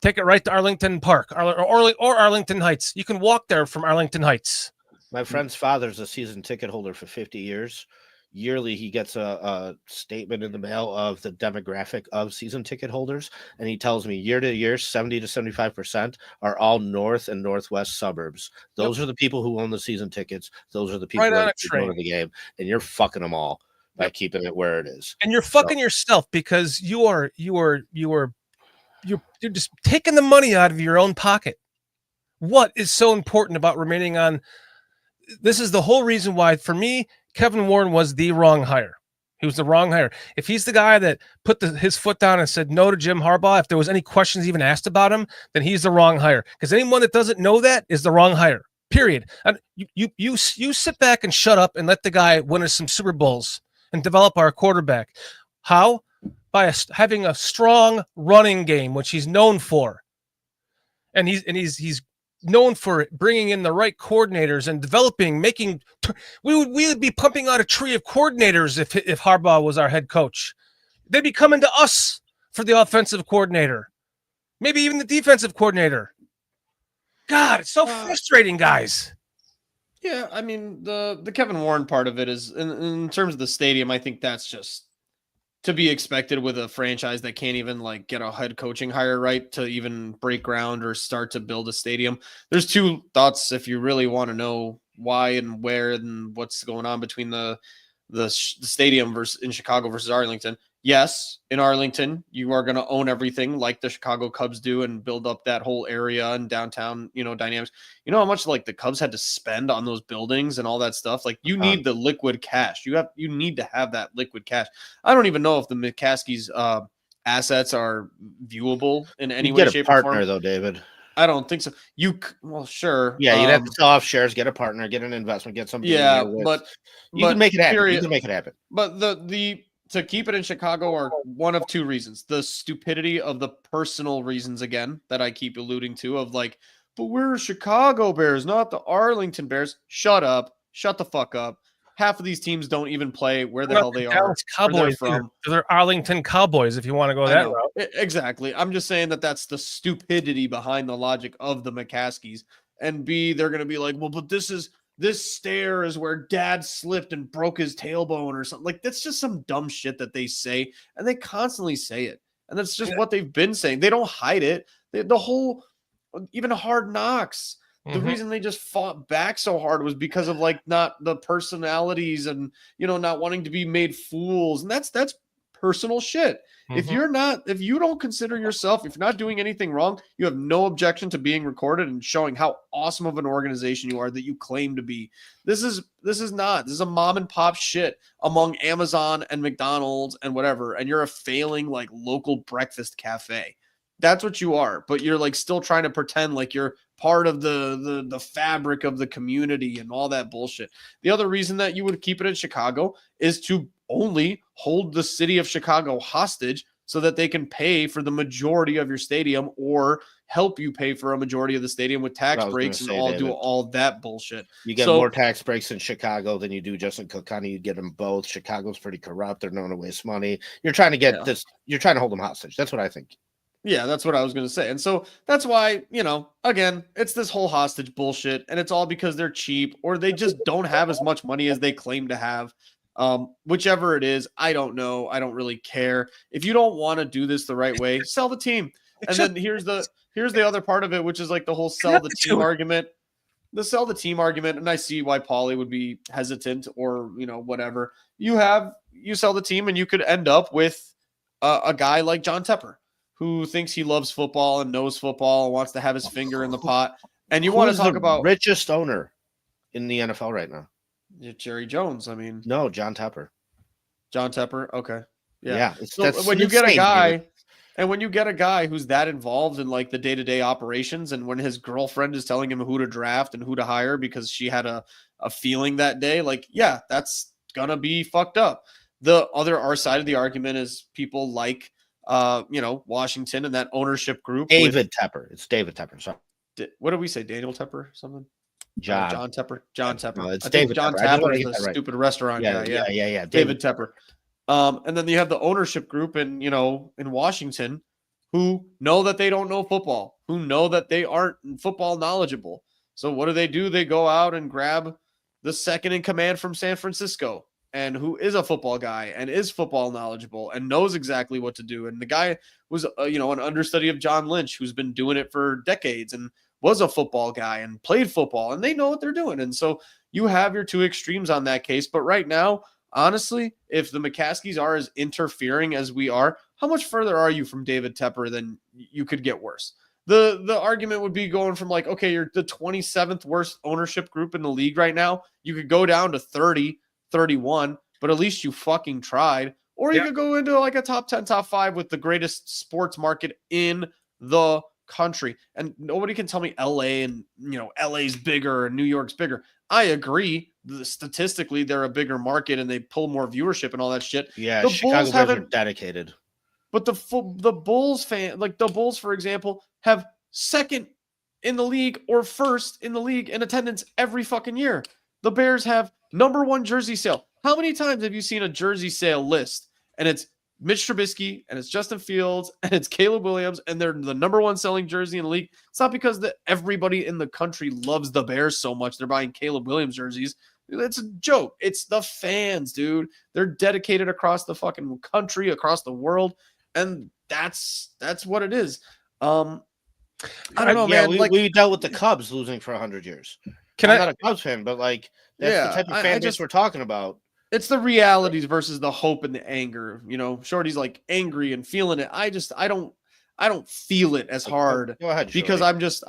Speaker 3: take it right to Arlington Park or Arlington Heights. You can walk there from Arlington Heights.
Speaker 2: My friend's father's a season ticket holder for 50 years. Yearly, he gets a statement in the mail of the demographic of season ticket holders, and he tells me year to year, 70 to 75% are all north and northwest suburbs. Those are the people who own the season tickets. Those are the people that go to the game, and you're fucking them all by keeping it where it is.
Speaker 3: And you're fucking yourself because you're just taking the money out of your own pocket. What is so important about remaining on? This is the whole reason why, for me, Kevin Warren was the wrong hire. He was the wrong hire. If he's the guy that put his foot down and said no to Jim Harbaugh, if there was any questions even asked about him, then he's the wrong hire. Because anyone that doesn't know that is the wrong hire. Period. And you sit back and shut up and let the guy win us some Super Bowls and develop our quarterback. How? By having a strong running game, which he's known for, and he's known for bringing in the right coordinators and developing, we would be pumping out a tree of coordinators if Harbaugh was our head coach. They'd be coming to us for the offensive coordinator, maybe even the defensive coordinator. God, it's so frustrating, guys.
Speaker 1: Yeah, I mean, the Kevin Warren part of it is, in terms of the stadium, I think that's just to be expected with a franchise that can't even get a head coaching hire right to even break ground or start to build a stadium. There's two thoughts if you really want to know why and where and what's going on between the stadium in Chicago versus Arlington. Yes, in Arlington, you are going to own everything like the Chicago Cubs do and build up that whole area and downtown, dynamics. You know how much the Cubs had to spend on those buildings and all that stuff? You need the liquid cash. You need to have that liquid cash. I don't even know if the McCaskies assets are viewable in any way, shape, or form.
Speaker 2: Partner though, David.
Speaker 1: I don't think so. Sure.
Speaker 2: Yeah, you'd have to sell off shares, get a partner, get an investment, get something.
Speaker 1: Yeah,
Speaker 2: but you can make it happen.
Speaker 1: Period.
Speaker 2: You can make it happen.
Speaker 1: But to keep it in Chicago are one of two reasons. The stupidity of the personal reasons, again, that I keep alluding to of but we're Chicago Bears, not the Arlington Bears. Shut up. Shut the fuck up. Half of these teams don't even play where the hell they are.
Speaker 3: Cowboys
Speaker 1: from.
Speaker 3: They're Arlington Cowboys, if you want to go that route.
Speaker 1: Exactly. I'm just saying that's the stupidity behind the logic of the McCaskies. And B, they're going to be well, but this stair is where dad slipped and broke his tailbone or something. That's just some dumb shit that they say. And they constantly say it. And that's just what they've been saying. They don't hide it. The whole, even Hard Knocks, The reason they just fought back so hard was because of like not the personalities and, you know, not wanting to be made fools. And that's personal shit. If you don't consider yourself, if you're not doing anything wrong, you have no objection to being recorded and showing how awesome of an organization you are that you claim to be. This is a mom and pop shit among Amazon and McDonald's and whatever. And you're a failing like local breakfast cafe. That's what you are, but you're like still trying to pretend like you're part of the fabric of the community and all that bullshit. The other reason that you would keep it in Chicago is to only hold the city of Chicago hostage so that they can pay for the majority of your stadium or help you pay for a majority of the stadium with tax breaks and do all that bullshit.
Speaker 2: You get more tax breaks in Chicago than you do just in Cook County. You get them both. Chicago's pretty corrupt. They're known to waste money. You're trying to get this. You're trying to hold them hostage. That's what I think.
Speaker 1: Yeah, that's what I was going to say. And so that's why, you know, again, it's this whole hostage bullshit, and it's all because they're cheap or they just don't have as much money as they claim to have. Whichever it is, I don't know. I don't really care. If you don't want to do this the right way, sell the team. And then here's the other part of it, which is like the whole sell the team argument. The sell the team argument, and I see why Paulie would be hesitant or, you know, whatever. You sell the team and you could end up with a guy like John Tepper, who thinks he loves football and knows football and wants to have his finger in the pot. And you want to talk about
Speaker 2: richest owner in the NFL right now?
Speaker 1: Jerry Jones. I mean,
Speaker 2: no, John Tepper.
Speaker 1: John Tepper. Okay.
Speaker 2: Yeah.
Speaker 1: So when you get a guy, and when you get a guy who's that involved in like the day-to-day operations, and when his girlfriend is telling him who to draft and who to hire because she had a feeling that day, like, yeah, that's gonna be fucked up. The other side of the argument is people like you know, Washington and that ownership group.
Speaker 2: David Tepper. It's David Tepper. Sorry.
Speaker 1: What did we say? Daniel Tepper? Something? John Tepper. John Tepper.
Speaker 2: No, it's David
Speaker 1: John
Speaker 2: Tepper.
Speaker 1: Tepper is a stupid restaurant guy.
Speaker 2: Yeah.
Speaker 1: David Tepper. And then you have the ownership group in Washington who know that they don't know football, who know that they aren't football knowledgeable. So what do? They go out and grab the second in command from San Francisco, and who is a football guy and is football knowledgeable and knows exactly what to do. And the guy was, an understudy of John Lynch, who's been doing it for decades and was a football guy and played football, and they know what they're doing. And so you have your two extremes on that case. But right now, honestly, if the McCaskies are as interfering as we are, how much further are you from David Tepper than you could get worse? The argument would be going from like, okay, you're the 27th worst ownership group in the league right now. You could go down to 30, 31, but at least you fucking tried. Or you could go into like a top 10, top 5 with the greatest sports market in the country. And nobody can tell me LA and, LA's bigger and New York's bigger. I agree. Statistically, they're a bigger market and they pull more viewership and all that shit.
Speaker 2: Yeah,
Speaker 1: the
Speaker 2: Chicago Bears are dedicated.
Speaker 1: But the Bulls like the Bulls, for example, have second in the league or first in the league in attendance every fucking year. The Bears have number 1 jersey sale. How many times have you seen a jersey sale list and it's Mitch Trubisky and it's Justin Fields and it's Caleb Williams and they're the number 1 selling jersey in the league? It's not because everybody in the country loves the Bears so much they're buying Caleb Williams jerseys. It's a joke. It's the fans, dude. They're dedicated across the fucking country, across the world, and that's what it is. I don't know, man.
Speaker 2: We dealt with the Cubs losing for 100 years. I'm not a Cubs fan, but that's the type of fan base we're talking about.
Speaker 1: It's the realities versus the hope and the anger. Shorty's like angry and feeling it. I don't feel it as hard.
Speaker 2: Go ahead,
Speaker 1: because it's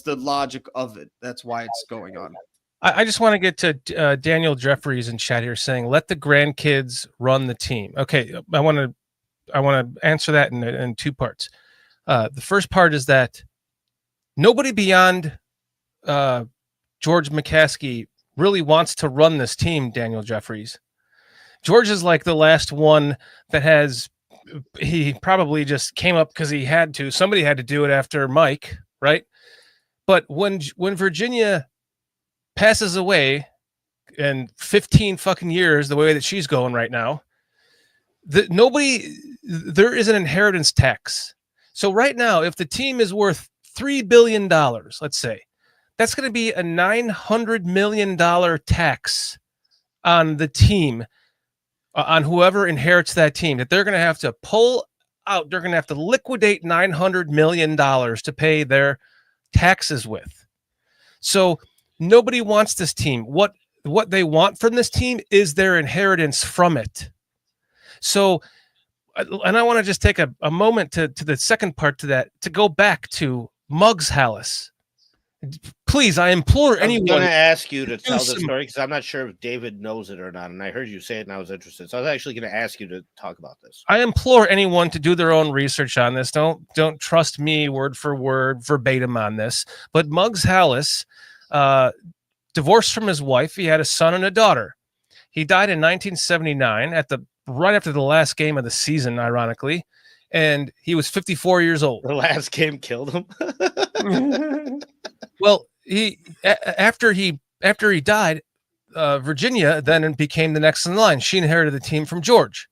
Speaker 1: the logic of it. That's why it's going on.
Speaker 3: I just want to get to Daniel Jeffries in chat here saying, let the grandkids run the team. Okay. I want to answer that in 2 parts. The first part is that nobody beyond George McCaskey really wants to run this team, Daniel Jeffries. George is like the last one that he probably just came up because he had to. Somebody had to do it after Mike, right? But when Virginia passes away in 15 fucking years, the way that she's going right now, there is an inheritance tax. So right now, if the team is worth $3 billion, let's say, that's going to be a $900 million tax on the team, on whoever inherits that team, that they're going to have to pull out. They're going to have to liquidate $900 million to pay their taxes with. So nobody wants this team. What they want from this team is their inheritance from it. So, and I want to just take a moment to the second part to that, to go back to Muggs Hallis. Please, I implore
Speaker 2: I was
Speaker 3: anyone.
Speaker 2: going to ask you to
Speaker 3: do
Speaker 2: tell the
Speaker 3: some-
Speaker 2: story because I'm not sure if David knows it or not. And I heard you say it and I was interested. So I was actually going to ask you to talk about this.
Speaker 3: I implore anyone to do their own research on this. Don't trust me word for word, verbatim on this. But Muggs Hallis, divorced from his wife, he had a son and a daughter. He died in 1979 right after the last game of the season, ironically, and he was 54 years old.
Speaker 2: The last game killed him.
Speaker 3: Well, after he died, Virginia then became the next in line. She inherited the team from George.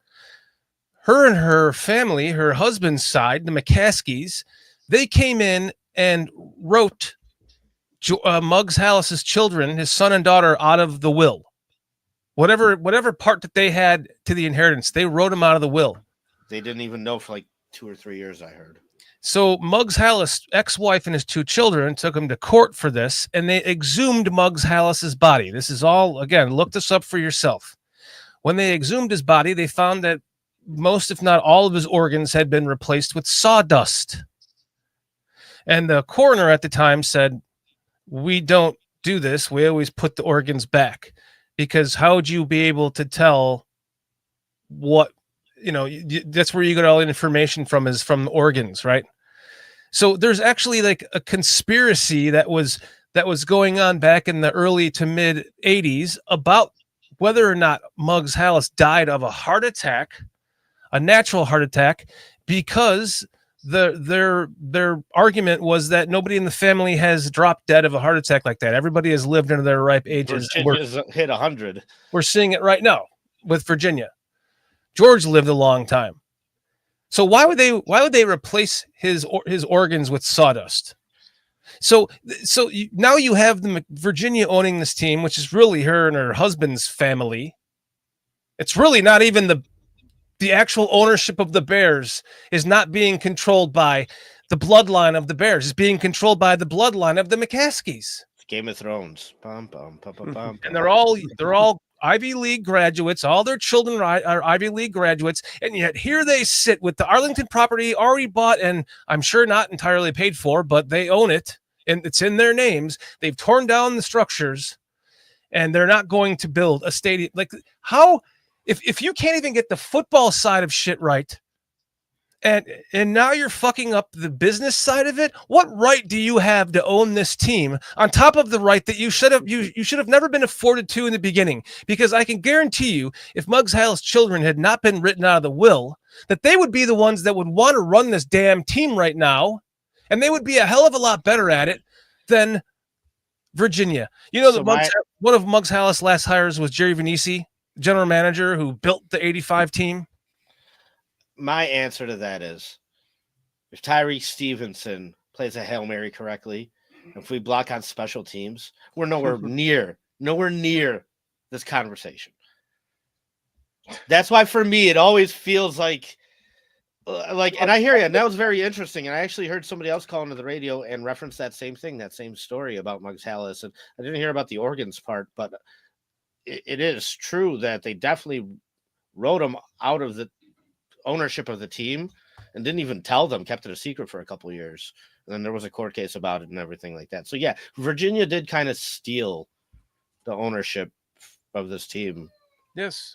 Speaker 3: Her and her family, her husband's side, the McCaskies, they came in and wrote Muggs Hallis's children, his son and daughter, out of the will. Whatever part that they had to the inheritance, they wrote him out of the will.
Speaker 2: They didn't even know for like 2 or 3 years, I heard.
Speaker 3: So Muggs Hallis' ex-wife and his 2 children took him to court for this, and they exhumed Muggs Hallis's body. This is all, again, look this up for yourself. When they exhumed his body, they found that most, if not all, of his organs had been replaced with sawdust. And the coroner at the time said, "We don't do this. We always put the organs back." Because how would you be able to tell what, that's where you get all the information from, is from the organs, right? So there's actually like a conspiracy that was going on back in the early to mid 80s about whether or not Muggs Hallis died of a heart attack, a natural heart attack, because their argument was that nobody in the family has dropped dead of a heart attack like that. Everybody has lived into their ripe ages.
Speaker 2: Virginia's hit 100.
Speaker 3: We're seeing it right now with Virginia. George lived a long time. So why would they replace his organs with sawdust? So now you have Virginia owning this team, which is really her and her husband's family. It's really not even the actual ownership of the Bears is not being controlled by the bloodline of the Bears. It's being controlled by the bloodline of the McCaskies.
Speaker 2: It's Game of Thrones. Bum, bum, bum, bum, bum,
Speaker 3: And they're all Ivy League graduates. All their children are Ivy League graduates. And yet here they sit with the Arlington property already bought, and I'm sure not entirely paid for, but they own it and it's in their names. They've torn down the structures and they're not going to build a stadium. Like, how, if you can't even get the football side of shit right, and now you're fucking up the business side of it, what right do you have to own this team on top of the right that you should have never been afforded to in the beginning? Because I can guarantee you, if Muggs Hallis' children had not been written out of the will, that they would be the ones that would want to run this damn team right now, and they would be a hell of a lot better at it than Virginia. One of Muggs Hallis' last hires was Jerry Venisi, general manager who built the 85 team.
Speaker 2: My answer to that is, if Tyree Stevenson plays a Hail Mary correctly, if we block on special teams, we're nowhere near this conversation. That's why for me, it always feels like, and I hear you, and that was very interesting. And I actually heard somebody else call into the radio and reference that same thing, that same story about Muggs Hallis. And I didn't hear about the organs part, but it is true that they definitely wrote him out of the ownership of the team and didn't even tell them, kept it a secret for a couple of years. And then there was a court case about it and everything like that. So yeah, Virginia did kind of steal the ownership of this team.
Speaker 3: Yes.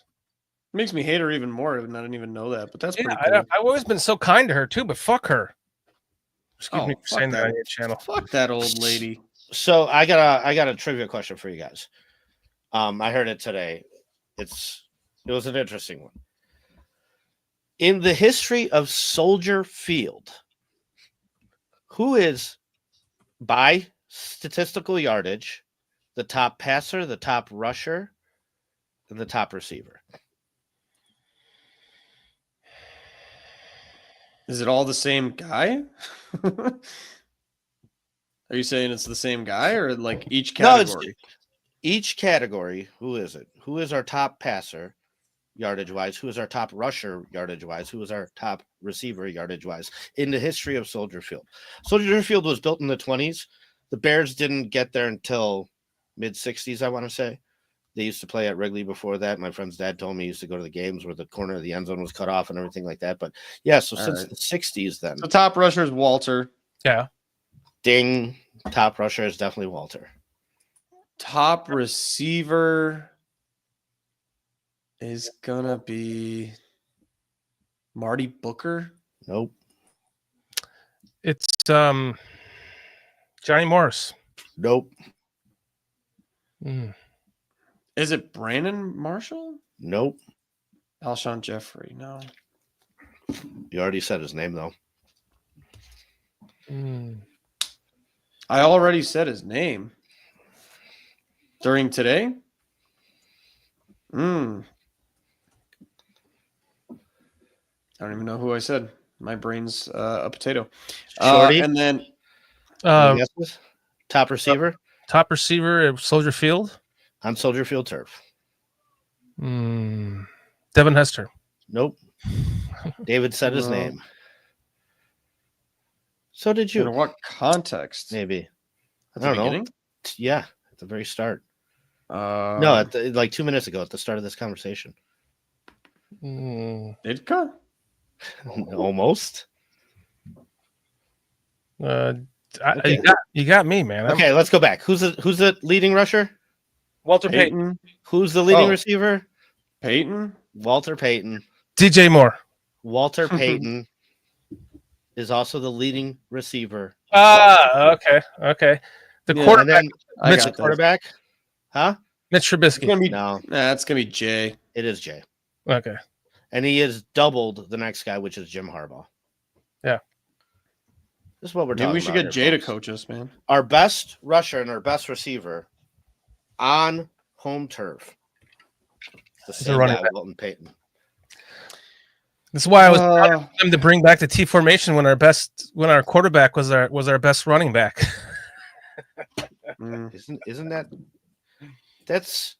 Speaker 1: Makes me hate her even more, and I didn't even know that. But that's pretty cool.
Speaker 3: I've always been so kind to her too, but fuck her. Excuse me for
Speaker 1: fuck
Speaker 3: saying that
Speaker 1: that.
Speaker 3: on your channel.
Speaker 1: Fuck that old lady.
Speaker 2: So I got a trivia question for you guys. I heard it today. It was an interesting one. In the history of Soldier Field, who is, by statistical yardage, the top passer, the top rusher, and the top receiver?
Speaker 1: Is it all the same guy? Are you saying it's the same guy, or like each category?
Speaker 2: No, each category. Who is it? Who is our top passer, yardage-wise? Who is our top rusher, yardage-wise? Who is our top receiver, yardage-wise? In the history of Soldier Field. Soldier Field was built in the 1920s. the Bears didn't get there until mid-'60s, I want to say. They used to play at Wrigley before that. My friend's dad told me he used to go to the games where the corner of the end zone was cut off and everything like that. But yeah, so
Speaker 1: All
Speaker 2: since
Speaker 1: right.
Speaker 2: the 60s then.
Speaker 1: The top rusher is Walter.
Speaker 3: Yeah.
Speaker 2: Ding. Top rusher is definitely Walter.
Speaker 1: Top receiver is gonna be Marty Booker.
Speaker 2: Nope.
Speaker 3: It's Johnny Morris.
Speaker 2: Nope.
Speaker 3: Mm.
Speaker 1: Is it Brandon Marshall?
Speaker 2: Nope.
Speaker 1: Alshon Jeffrey? No.
Speaker 2: You already said his name, though.
Speaker 3: Mm.
Speaker 1: I already said his name. During today? I don't even know who I said. My brain's a potato.
Speaker 2: Shorty?
Speaker 1: And then
Speaker 2: Any guesses? Top receiver
Speaker 3: Top receiver at Soldier Field.
Speaker 2: on Soldier Field turf.
Speaker 3: Devin Hester.
Speaker 2: Nope. David said his
Speaker 1: No.
Speaker 2: name. So did
Speaker 1: in
Speaker 2: you.
Speaker 1: what context?
Speaker 2: Maybe.
Speaker 1: At
Speaker 2: I
Speaker 1: the
Speaker 2: don't know.
Speaker 1: beginning?
Speaker 2: Yeah, at the very start.
Speaker 1: No,
Speaker 2: No, at like 2 minutes ago at the start of this conversation.
Speaker 1: Ditka?
Speaker 2: Almost. Okay.
Speaker 3: You got me, man.
Speaker 2: Okay, let's go back. Who's the leading rusher?
Speaker 3: Walter Payton.
Speaker 1: Peyton?
Speaker 2: Who's the leading
Speaker 1: Oh.
Speaker 2: receiver?
Speaker 1: Peyton?
Speaker 2: Walter Payton.
Speaker 3: DJ Moore.
Speaker 2: Walter Payton is also the leading receiver.
Speaker 3: Okay. The
Speaker 1: Yeah,
Speaker 3: quarterback,
Speaker 2: And then
Speaker 1: I
Speaker 3: Mitch
Speaker 1: got this.
Speaker 2: quarterback. Huh?
Speaker 3: Mitch
Speaker 1: It's
Speaker 3: Trubisky.
Speaker 1: gonna be
Speaker 2: No,
Speaker 1: it's gonna be Jay.
Speaker 2: it is Jay.
Speaker 3: Okay.
Speaker 2: And he has doubled the next guy, which is Jim Harbaugh.
Speaker 3: Yeah.
Speaker 2: This is what we're
Speaker 1: Maybe
Speaker 2: talking
Speaker 1: we should
Speaker 2: about
Speaker 1: get
Speaker 2: here,
Speaker 1: Jay to
Speaker 2: folks.
Speaker 1: coach us, man.
Speaker 2: Our best rusher and our best receiver on home turf. The same
Speaker 3: running
Speaker 2: guy,
Speaker 3: back.
Speaker 2: Walton Payton.
Speaker 3: This is why I was
Speaker 1: Uh,
Speaker 3: them to bring back the T formation when our quarterback was our best running back.
Speaker 1: mm.
Speaker 2: Isn't that that's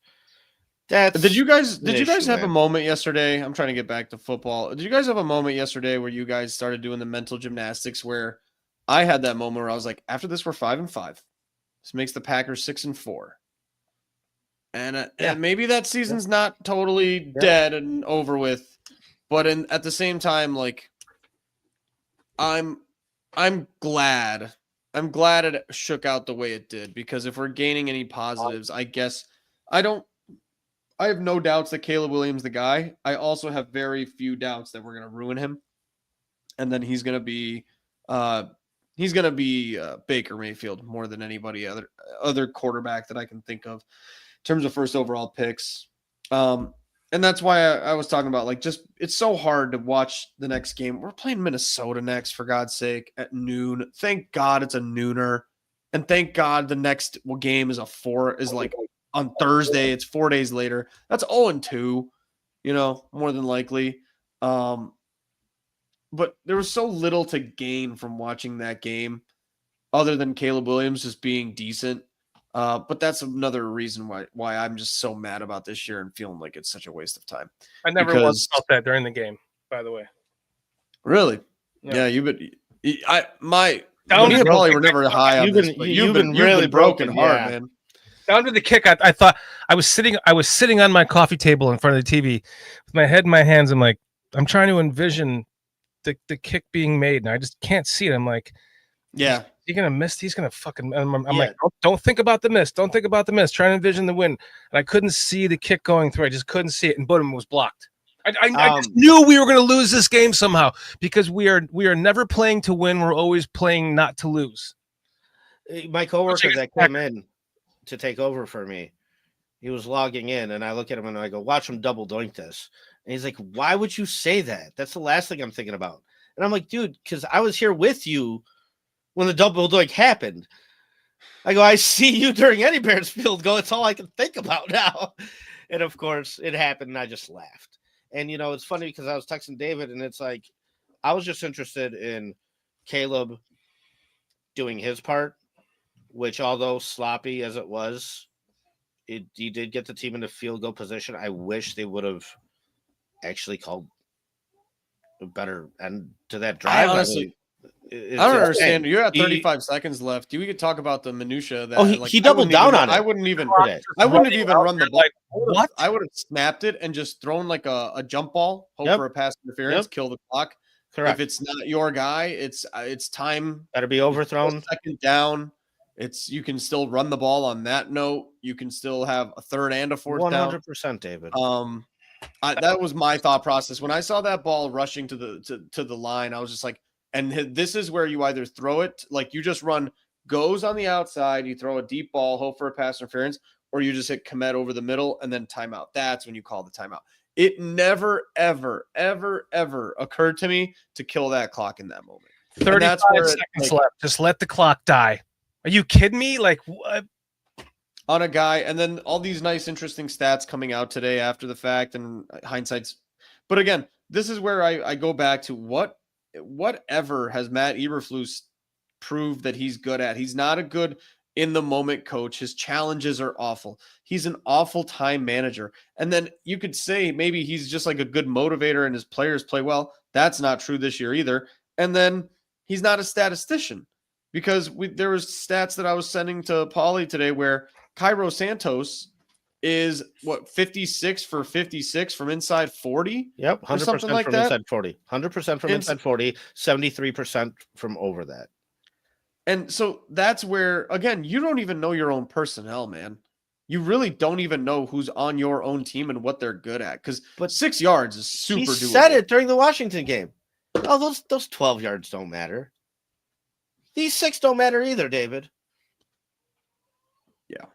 Speaker 1: Did you guys
Speaker 2: an issue,
Speaker 1: have a
Speaker 2: man.
Speaker 1: moment yesterday? I'm trying to get back to football. Did you guys have a moment yesterday where you guys started doing the mental gymnastics where I had that moment where I was like, after this, we're 5-5. This makes the Packers 6-4. And maybe that season's not totally dead and over with, but at the same time, like I'm glad it shook out the way it did, because if we're gaining any positives, I guess I have no doubts that Caleb Williams the guy. I also have very few doubts that we're going to ruin him, and then he's going to be Baker Mayfield more than anybody other quarterback that I can think of in terms of first overall picks. And that's why I was talking about, like, just it's so hard to watch the next game. We're playing Minnesota next, for God's sake, at noon. Thank God it's a nooner, and thank God the next game is like on Thursday. It's 4 days later. That's 0-2, more than likely. But there was so little to gain from watching that game other than Caleb Williams just being decent. But that's another reason why I'm just so mad about this year and feeling like it's such a waste of time.
Speaker 3: I never once felt that during the game, by the way.
Speaker 1: Really?
Speaker 3: Yeah.
Speaker 1: You've been me and
Speaker 3: to
Speaker 1: Paulie were never high on this, but you've been really broken hard, man.
Speaker 3: Down to the kick, I thought I was sitting on my coffee table in front of the TV with my head in my hands. I'm like, I'm trying to envision the kick being made, and I just can't see it. I'm like,
Speaker 1: yeah,
Speaker 3: he's gonna miss. He's gonna fucking. I'm like, don't think about the miss. Don't think about the miss. Try to envision the win. And I couldn't see the kick going through. I just couldn't see it, and boom, it was blocked. I just knew we were going to lose this game somehow, because we are never playing to win. We're always playing not to lose.
Speaker 2: My coworker that came in to take over for me, he was logging in, and I look at him and I go, watch him double doink this. And he's like, why would you say that? That's the last thing I'm thinking about. And I'm like, dude, because I was here with you when the double doink happened. I go, I see you during any Bears field goal. It's all I can think about now. And of course it happened, and I just laughed. And, it's funny because I was texting David, and it's like, I was just interested in Caleb doing his part, which, although sloppy as it was, he did get the team into field goal position. I wish they would have actually called a better end to that drive. It's
Speaker 1: I don't
Speaker 2: insane.
Speaker 1: understand. You have
Speaker 2: He-
Speaker 1: 35 seconds left. We could talk about the minutia. That
Speaker 2: Oh, he doubled down on it.
Speaker 1: I wouldn't even.
Speaker 2: today.
Speaker 1: I wouldn't have even run the ball.
Speaker 3: Like, what?
Speaker 1: I would have snapped it and just thrown like a jump ball, hope
Speaker 2: Yep.
Speaker 1: for a pass interference,
Speaker 2: Yep.
Speaker 1: kill the clock.
Speaker 2: Correct.
Speaker 1: If it's not your guy, it's time.
Speaker 2: Got to be overthrown.
Speaker 1: Second down. You can still run the ball on that note. You can still have a third and a fourth down.
Speaker 2: 100%, David.
Speaker 1: That was my thought process when I saw that ball rushing to the line. I was just like, and this is where you either throw it, like you just run goes on the outside, you throw a deep ball, hope for a pass interference, or you just hit Komet over the middle and then timeout. That's when you call the timeout. It never, ever, ever, ever occurred to me to kill that clock in that moment.
Speaker 3: 35 seconds left. Just let the clock die. Are you kidding me? Like, what?
Speaker 1: On a guy, and then all these nice, interesting stats coming out today after the fact and hindsight's. But again, this is where I go back to whatever has Matt Eberflus proved that he's good at. He's not a good in the moment coach. His challenges are awful. He's an awful time manager. And then you could say maybe he's just like a good motivator and his players play well. That's not true this year either. And then he's not a statistician, because there was stats that I was sending to Paulie today where Cairo Santos is 56 for 56 from inside 40.
Speaker 2: Yep, 100%
Speaker 1: like
Speaker 2: from
Speaker 1: that.
Speaker 2: inside 40. 100% from inside 40, 73% from over that.
Speaker 1: And so that's where, again, you don't even know your own personnel, man. You really don't even know who's on your own team and what they're good at. Because 6 yards is super
Speaker 2: He
Speaker 1: doable.
Speaker 2: said it during the Washington game. Oh, those 12 yards don't matter. These 6 don't matter either, David.
Speaker 1: Yeah.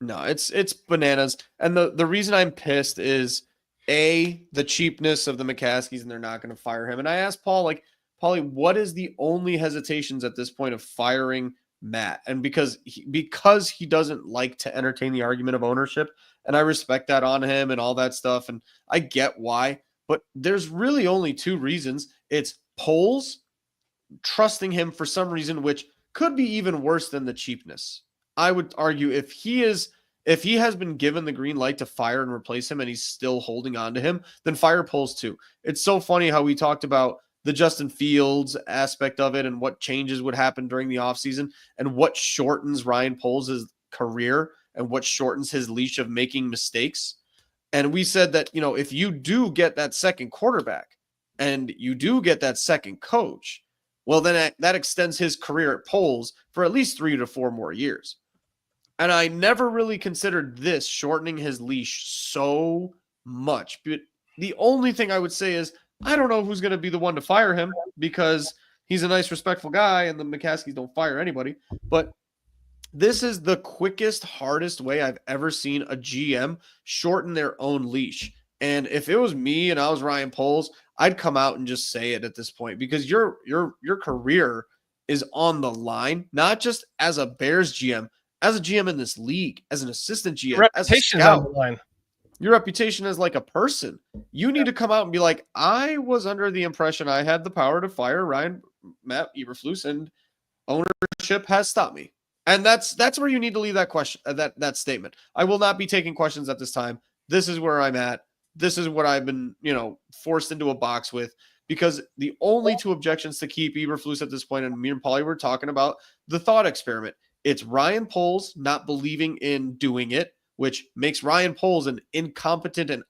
Speaker 1: No, it's bananas. And the reason I'm pissed is the cheapness of the McCaskies, and they're not going to fire him. And I asked Paul, like, Paulie, what is the only hesitations at this point of firing Matt? And because he doesn't like to entertain the argument of ownership, and I respect that on him and all that stuff, and I get why, but there's really only 2 reasons. It's polls trusting him for some reason, which could be even worse than the cheapness. I would argue if he has been given the green light to fire and replace him and he's still holding on to him, then fire polls too. It's so funny how we talked about the Justin Fields aspect of it and what changes would happen during the offseason and what shortens Ryan Poles' career and what shortens his leash of making mistakes. And we said that, if you do get that second quarterback and you do get that second coach, well, then that extends his career at Poles for at least 3 to 4 more years. And I never really considered this shortening his leash so much. But the only thing I would say is I don't know who's going to be the one to fire him, because he's a nice, respectful guy, and the McCaskies don't fire anybody. But this is the quickest, hardest way I've ever seen a GM shorten their own leash. And if it was me and I was Ryan Poles, I'd come out and just say it at this point, because your career is on the line, not just as a Bears GM, as a GM in this league, as an assistant GM,
Speaker 3: reputation's on the line.
Speaker 1: Your reputation as like a person. You need to come out and be like, I was under the impression I had the power to fire Matt Eberflus, and ownership has stopped me. And that's where you need to leave that question, that statement. I will not be taking questions at this time. This is where I'm at. This is what I've been, forced into a box with, because the only 2 objections to keep Eberflus at this point, and me and Paulie were talking about the thought experiment. It's Ryan Poles not believing in doing it, which makes Ryan Poles an incompetent and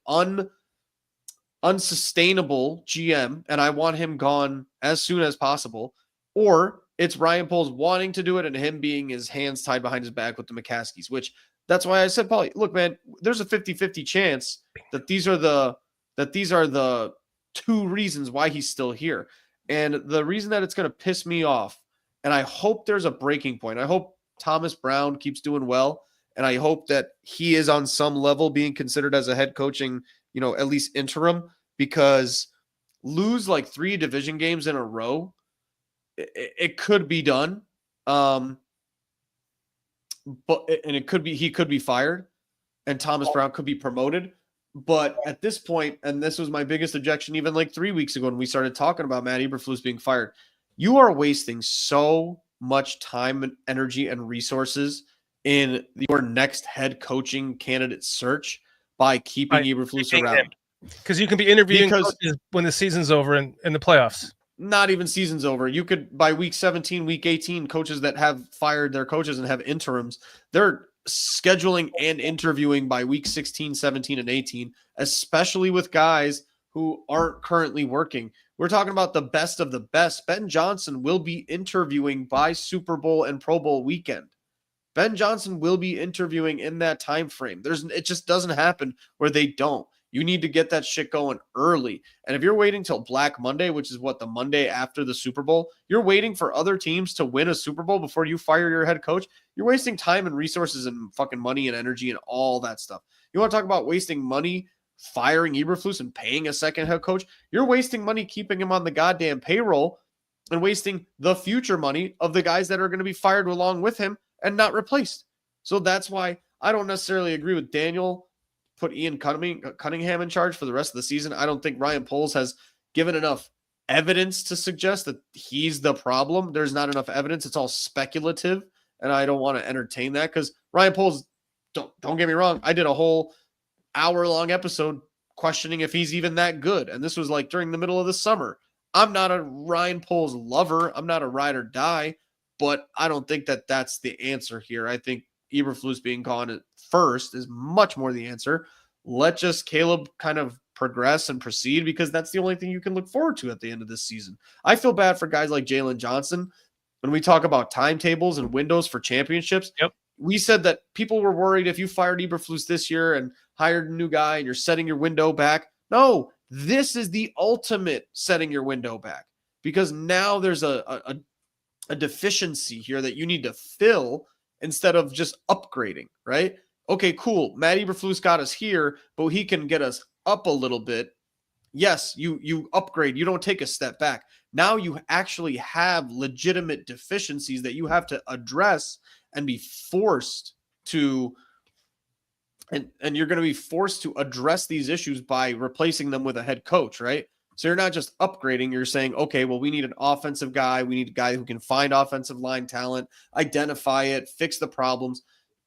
Speaker 1: unsustainable GM, and I want him gone as soon as possible. Or it's Ryan Poles wanting to do it and him being his hands tied behind his back with the McCaskies, which that's why I said, Paulie, look, man, there's a 50-50 chance that these are the 2 reasons why he's still here. And the reason that it's going to piss me off, and I hope there's a breaking point. I hope Thomas Brown keeps doing well, and I hope that he is on some level being considered as a head coaching, at least interim, because lose like 3 division games in a row, it could be done. But he could be fired, and Thomas Brown could be promoted. But at this point, and this was my biggest objection even like 3 weeks ago when we started talking about Matt Eberflus being fired, you are wasting so much time and energy and resources in your next head coaching candidate search by keeping Eberflus around.
Speaker 3: Because you can be interviewing coaches when the season's over in the playoffs.
Speaker 1: not even season's over. You could, by week 17, week 18, coaches that have fired their coaches and have interims, they're scheduling and interviewing by week 16, 17, and 18, especially with guys who aren't currently working. We're talking about the best of the best. Ben Johnson will be interviewing by Super Bowl and Pro Bowl weekend. Ben Johnson will be interviewing in that time frame. It just doesn't happen where they don't. You need to get that shit going early. And if you're waiting till Black Monday, which is what, the Monday after the Super Bowl, you're waiting for other teams to win a Super Bowl before you fire your head coach, you're wasting time and resources and fucking money and energy and all that stuff. You want to talk about wasting money firing Eberflus and paying a second head coach? You're wasting money keeping him on the goddamn payroll and wasting the future money of the guys that are going to be fired along with him and not replaced. So that's why I don't necessarily agree with Daniel. Put Ian Cunningham in charge for the rest of the season. I don't think Ryan Poles has given enough evidence to suggest that he's the problem. There's not enough evidence. It's all speculative, and I don't want to entertain that because Ryan Poles, don't get me wrong, I did a whole hour-long episode questioning if he's even that good, and this was like during the middle of the summer. I'm not a Ryan Poles lover. I'm not a ride or die, but I don't think that that's the answer here. I think Eberflus being gone at first is much more the answer. Let just Caleb kind of progress and proceed because that's the only thing you can look forward to at the end of this season. I feel bad for guys like Jalen Johnson. When we talk about timetables and windows for championships, we said that people were worried if you fired Eberflus this year and hired a new guy and you're setting your window back. No, this is the ultimate setting your window back because now there's a deficiency here that you need to fill instead of just upgrading, right? Okay, cool. Matt Eberflus got us here, but he can get us up a little bit. Yes, you upgrade. You don't take a step back. Now you actually have legitimate deficiencies that you have to address and be forced to, and you're going to be forced to address these issues by replacing them with a head coach, right? So you're not just upgrading. You're saying, okay, well, we need an offensive guy. We need a guy who can find offensive line talent, identify it, fix the problems.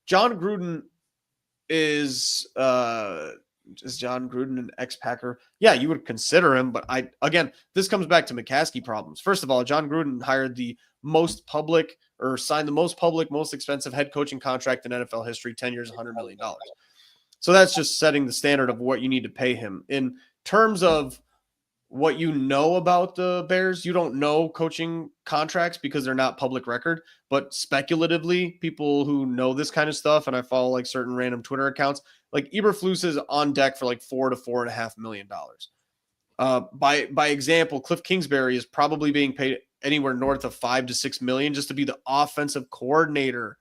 Speaker 1: John Gruden is John Gruden an ex-Packer? Yeah, you would consider him, but again, this comes back to McCaskey problems. First of all, John Gruden hired the most public or signed the most public, most expensive head coaching contract in NFL history, 10 years, $100 million. So that's just setting the standard of what you need to pay him. In terms of what you know about the Bears, you don't know coaching contracts because they're not public record, but speculatively, people who know this kind of stuff, and I follow like certain random Twitter accounts, like Eberflus is on deck for like $4 to $4.5 million. By example, Cliff Kingsbury is probably being paid anywhere north of $5 to $6 million just to be the offensive coordinator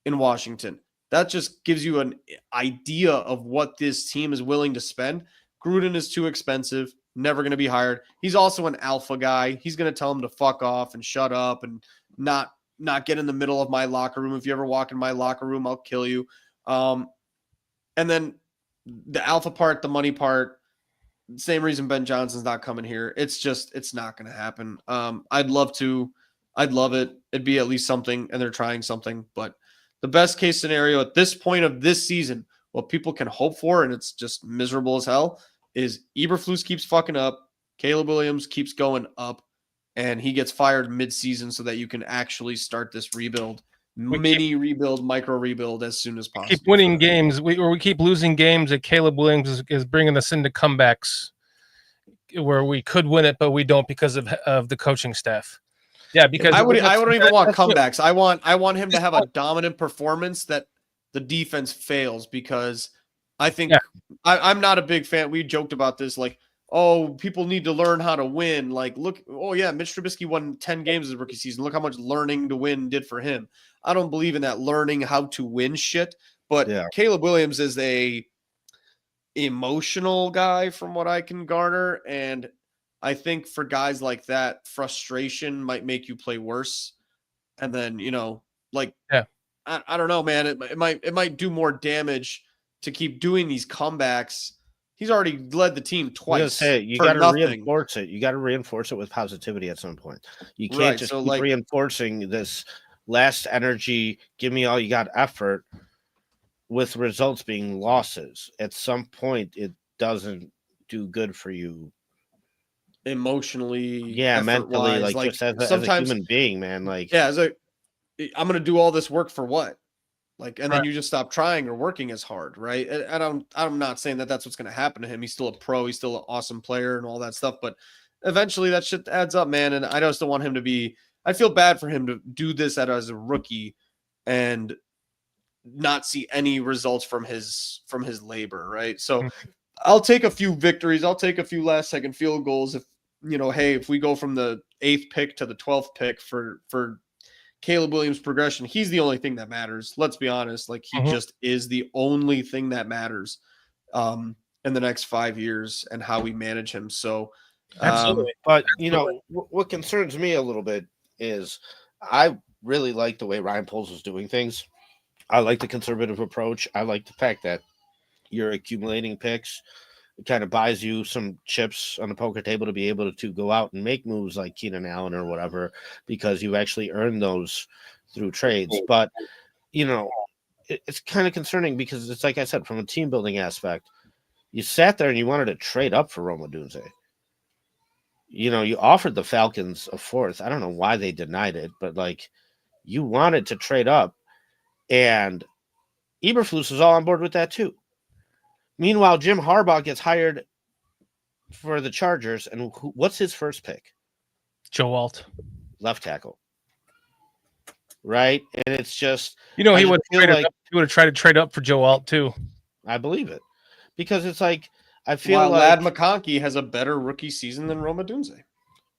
Speaker 1: in Washington. That just gives you an idea of what this team is willing to spend. Gruden is too expensive. Never going to be hired. He's also an alpha guy. He's going to tell him to fuck off and shut up and not get in the middle of my locker room. If you ever walk in my locker room, I'll kill you. And then the alpha part, the money part, same reason Ben Johnson's not coming here. It's not going to happen. I'd love it. It'd be at least something, and they're trying something. But the best case scenario at this point of this season, what people can hope for, and it's just miserable as hell, is Eberflus keeps fucking up, Caleb Williams keeps going up, and he gets fired mid-season so that you can actually start this rebuild, micro rebuild as soon as possible.
Speaker 3: Keep winning games, we keep losing games that Caleb Williams is bringing us into comebacks where we could win it, but we don't because of the coaching staff. Yeah, because
Speaker 1: I don't even want comebacks. I want him to have a dominant performance that the defense fails because I think I'm not a big fan. We joked about this, like, oh, people need to learn how to win. Like, look, oh yeah, Mitch Trubisky won 10 games his rookie season. Look how much learning to win did for him. I don't believe in that learning how to win shit. But Caleb Williams is a emotional guy from what I can garner, and I think for guys like that, frustration might make you play worse. And then I don't know, man. It might do more damage to keep doing these comebacks. He's already led the team twice.
Speaker 2: You got to reinforce it. You got to reinforce it with positivity at some point. You can't just keep reinforcing this last energy, give me all you got effort with results being losses. At some point, it doesn't do good for you
Speaker 1: emotionally,
Speaker 2: Yeah, mentally,
Speaker 1: effort-wise.
Speaker 2: like
Speaker 1: Like
Speaker 2: just as a
Speaker 1: sometimes,
Speaker 2: human being, man. Like,
Speaker 1: yeah, I'm gonna do all this work for what? Like, and then
Speaker 3: Right.
Speaker 1: you just stop trying or working as hard, right? I'm not saying that that's what's gonna happen to him. He's still a pro. He's still an awesome player and all that stuff. But eventually, that shit adds up, man. And I just don't want him to be. I feel bad for him to do this as a rookie and not see any results from his labor, right? So
Speaker 3: Mhm.
Speaker 1: I'll take a few victories. I'll take a few last second field goals if hey, if we go from the 8th pick to the 12th pick for Caleb Williams' progression, he's the only thing that matters. Let's be honest, like he
Speaker 3: Mhm.
Speaker 1: just is the only thing that matters in the next 5 years and how we manage him. So
Speaker 3: Absolutely.
Speaker 2: but
Speaker 3: Absolutely.
Speaker 2: what concerns me a little bit is I really like the way Ryan Poles is doing things. I like the conservative approach. I like the fact that you're accumulating picks. It kind of buys you some chips on the poker table to be able to go out and make moves like Keenan Allen or whatever, because you actually earned those through trades. But, it's kind of concerning because it's like I said, from a team building aspect, you sat there and you wanted to trade up for Roma Dunze. You offered the Falcons a 4th. I don't know why they denied it, but like you wanted to trade up, and Eberflus was all on board with that too. Meanwhile, Jim Harbaugh gets hired for the Chargers, and what's his first pick?
Speaker 3: Joe Alt.
Speaker 2: Left tackle, right? And it's just,
Speaker 3: He
Speaker 2: I just
Speaker 3: would
Speaker 2: feel
Speaker 3: have
Speaker 2: like
Speaker 3: He would have tried to trade up for Joe Alt too.
Speaker 2: I believe it, because it's like I feel
Speaker 1: while
Speaker 2: like
Speaker 1: Lad McConkey has a better rookie season than Roma Dunze.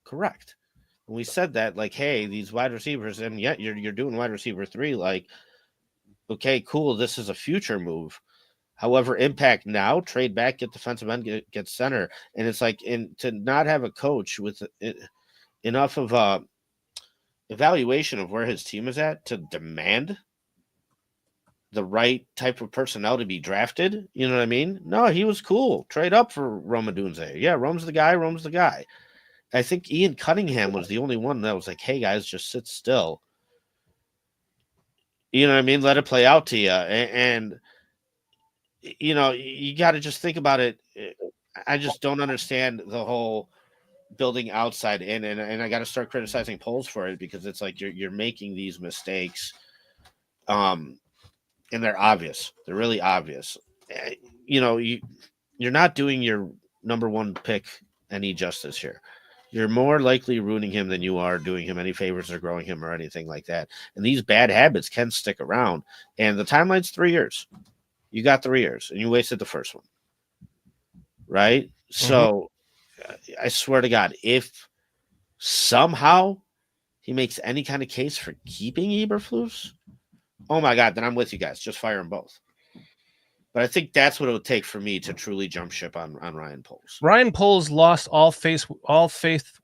Speaker 2: correct. When we said that, like, hey, these wide receivers, and yet you're doing wide receiver 3, like, okay, cool, this is a future move. However, impact now, trade back, get defensive end, get center, and it's like to not have a coach with enough of a evaluation of where his team is at to demand the right type of personnel to be drafted. You know what I mean? No, he was cool. Trade up for Roma Dunze. Yeah, Rome's the guy. Rome's the guy. I think Ian Cunningham was the only one that was like, hey, guys, just sit still. You know what I mean? Let it play out to you. And you got to just think about it. I just don't understand the whole building outside in, and I got to start criticizing Poles for it, because it's like you're making these mistakes, and they're obvious. They're really obvious. You're not doing your number 1 pick any justice here. You're more likely ruining him than you are doing him any favors or growing him or anything like that. And these bad habits can stick around. And the timeline's 3 years. You got 3 years, and you wasted the first one, right? So I swear to God, if somehow he makes any kind of case for keeping Eberflus, oh my God, then I'm with you guys. Just fire them both. But I think that's what it would take for me to truly jump ship on Ryan Poles.
Speaker 3: Ryan Poles lost all faith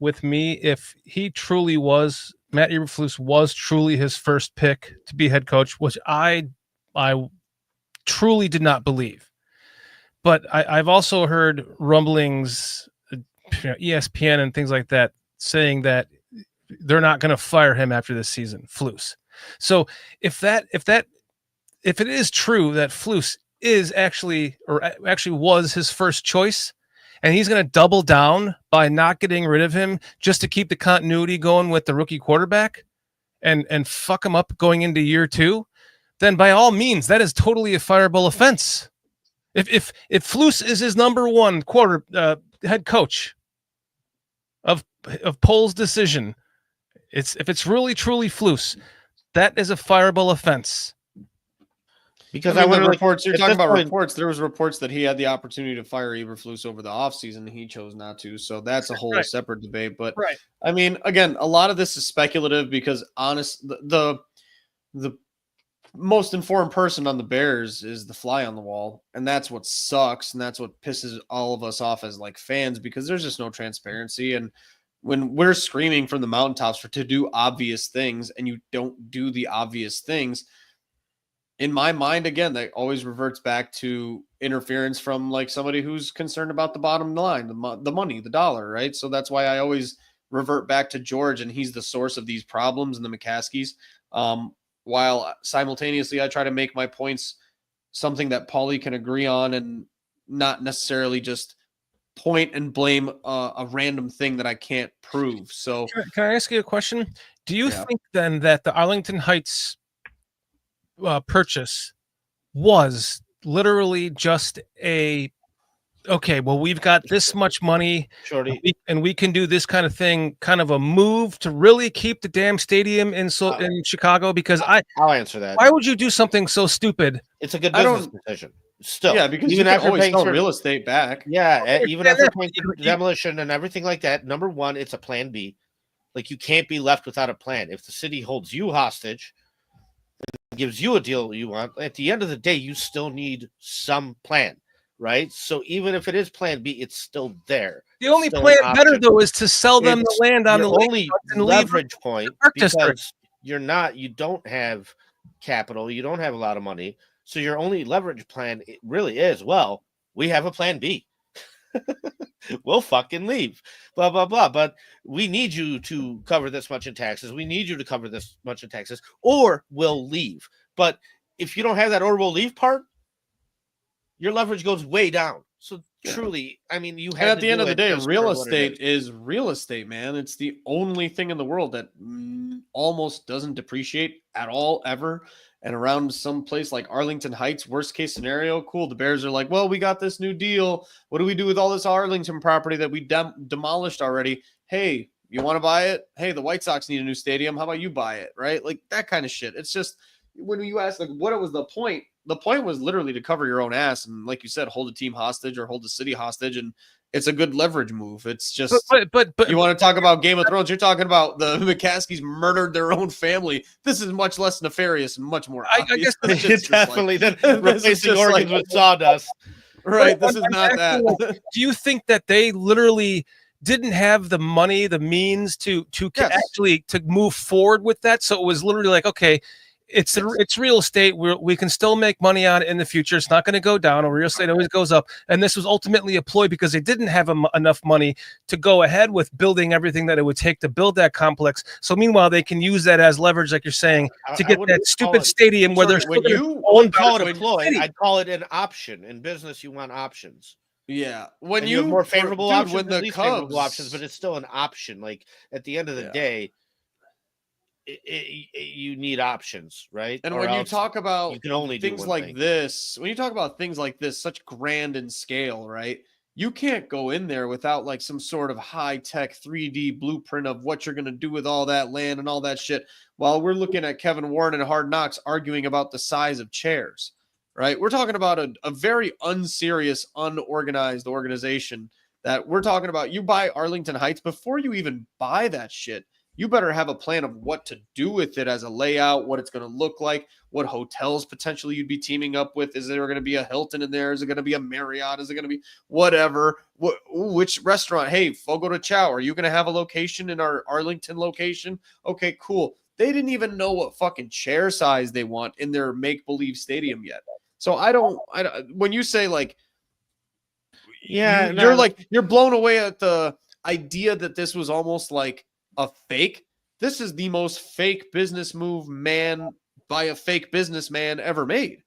Speaker 3: with me. If he truly was, Matt Eberflus was truly his first pick to be head coach, which I truly did not believe. But I've also heard rumblings, ESPN and things like that, saying that they're not going to fire him after this season, Flus. So if it is true that Flus is actually was his first choice, and he's going to double down by not getting rid of him just to keep the continuity going with the rookie quarterback and fuck him up going into year 2, then by all means, that is totally a fireable offense. If Flus is his number 1 head coach of Poles' decision, if it's really truly Flus, that is a fireable offense.
Speaker 2: Because
Speaker 1: I mean,
Speaker 2: I
Speaker 1: the
Speaker 2: want
Speaker 1: reports you're talking about
Speaker 2: point,
Speaker 1: reports. There was reports that he had the opportunity to fire Eberflus over the offseason, and he chose not to. So that's a whole separate debate. But
Speaker 3: Right.
Speaker 1: I mean, again, a lot of this is speculative because the most informed person on the Bears is the fly on the wall, and that's what sucks, and that's what pisses all of us off as like fans, because there's just no transparency. And when we're screaming from the mountaintops to do obvious things, and you don't do the obvious things, in my mind, again, that always reverts back to interference from like somebody who's concerned about the bottom line, the money, the dollar, right? So that's why I always revert back to George, and he's the source of these problems and the McCaskies. While simultaneously I try to make my points something that Paulie can agree on and not necessarily just point and blame a random thing that I can't prove. So
Speaker 3: Can I ask you a question? Do you
Speaker 1: Yeah.
Speaker 3: think then that the Arlington Heights purchase was literally just okay, well, we've got this much money
Speaker 2: Shorty,
Speaker 3: and we can do this kind of thing, kind of a move to really keep the damn stadium in Chicago? Because
Speaker 2: I'll answer that.
Speaker 3: why would you do something so stupid?
Speaker 2: It's a good
Speaker 1: I
Speaker 2: business
Speaker 1: don't-
Speaker 2: decision. Still,
Speaker 1: yeah, because
Speaker 2: even
Speaker 1: you can
Speaker 2: after
Speaker 1: always
Speaker 2: paying
Speaker 1: sell
Speaker 2: for
Speaker 1: real estate back.
Speaker 2: yeah, even
Speaker 3: understand
Speaker 2: after
Speaker 3: that,
Speaker 2: paying
Speaker 3: but
Speaker 2: for demolition and everything like that. Number one, it's a plan B. Like you can't be left without a plan. If the city holds you hostage, gives you a deal you want, at the end of the day, you still need some plan, right? So even if it is plan B, it's still there.
Speaker 3: The only
Speaker 2: Still
Speaker 3: plan
Speaker 2: an
Speaker 3: better
Speaker 2: option.
Speaker 3: though is to sell them the
Speaker 2: It's
Speaker 3: land on
Speaker 2: your
Speaker 3: the
Speaker 2: only
Speaker 3: lakefront and leave
Speaker 2: leverage point
Speaker 3: Park District.
Speaker 2: because you don't have capital, you don't have a lot of money. So your only leverage plan it really is, well, we have a plan B. We'll fucking leave. Blah blah blah. But we need you to cover this much in taxes. We need you to cover this much in taxes, or we'll leave. But if you don't have that or we'll leave part, your leverage goes way down. So truly, I mean, you have
Speaker 1: And at
Speaker 2: to
Speaker 1: the end
Speaker 2: do
Speaker 1: of the
Speaker 2: it
Speaker 1: day,
Speaker 2: just
Speaker 1: real
Speaker 2: for what it
Speaker 1: estate is real estate, man. It's the only thing in the world that almost doesn't depreciate at all, ever. And around some place like Arlington Heights, worst case scenario, cool. The Bears are like, well, we got this new deal. What do we do with all this Arlington property that we demolished already? Hey, you want to buy it? Hey, the White Sox need a new stadium. How about you buy it? Right? Like that kind of shit. It's just when you ask, like, what was the point? The point was literally to cover your own ass and, like you said, hold a team hostage or hold the city hostage. And it's a good leverage move. It's just,
Speaker 3: but
Speaker 1: you want to talk about Game of Thrones? You're talking about the McCaskies murdered their own family. This is much less nefarious and much more
Speaker 3: I
Speaker 1: obvious.
Speaker 3: guess
Speaker 1: This shit's just
Speaker 2: definitely
Speaker 1: like,
Speaker 2: then
Speaker 1: this is
Speaker 2: replacing
Speaker 1: just
Speaker 2: organs
Speaker 1: like-
Speaker 2: with sawdust.
Speaker 1: right.
Speaker 3: But
Speaker 1: This is
Speaker 3: I'm
Speaker 1: not
Speaker 3: asking,
Speaker 1: that.
Speaker 3: like, do you think that they literally didn't have the money, the means to
Speaker 1: Yes.
Speaker 3: actually to move forward with that? So it was literally like, okay, it's real estate. We can still make money on it in the future. It's not going to go down. Real estate always goes up. And this was ultimately a ploy because they didn't have enough money to go ahead with building everything that it would take to build that complex. So meanwhile, they can use that as leverage, like you're saying, to get that stupid stadium where they're
Speaker 1: when
Speaker 3: still
Speaker 1: you
Speaker 2: I wouldn't call it a
Speaker 1: when-
Speaker 2: ploy.
Speaker 3: city.
Speaker 2: I'd call it an option. In business, you want options.
Speaker 1: yeah, when
Speaker 2: And you have more favorable options,
Speaker 1: when
Speaker 2: and
Speaker 1: the
Speaker 2: least
Speaker 1: Cubs,
Speaker 2: favorable options, but it's still an option. Like at the end of the
Speaker 1: Yeah.
Speaker 2: day, you need options, right?
Speaker 1: and
Speaker 2: Or
Speaker 1: when you
Speaker 2: else
Speaker 1: talk about
Speaker 2: you can only do
Speaker 1: things
Speaker 2: one
Speaker 1: like
Speaker 2: thing.
Speaker 1: this, when you talk about things like this, such grand in scale, right? You can't go in there without like some sort of high tech 3D blueprint of what you're going to do with all that land and all that shit. While we're looking at Kevin Warren and Hard Knocks arguing about the size of chairs, right? We're talking about a very unserious, unorganized organization that we're talking about. You buy Arlington Heights before you even buy that shit. You better have a plan of what to do with it as a layout, what it's going to look like, what hotels potentially you'd be teaming up with. Is there going to be a Hilton in there? Is it going to be a Marriott? Is it going to be whatever? Which restaurant? Hey, Fogo de Chao, are you going to have a location in our Arlington location? Okay, cool. They didn't even know what fucking chair size they want in their make-believe stadium yet. So I don't when you say like,
Speaker 2: Yeah,
Speaker 1: you're blown away at the idea that this was almost like a fake. This is the most fake business move by a fake businessman ever made.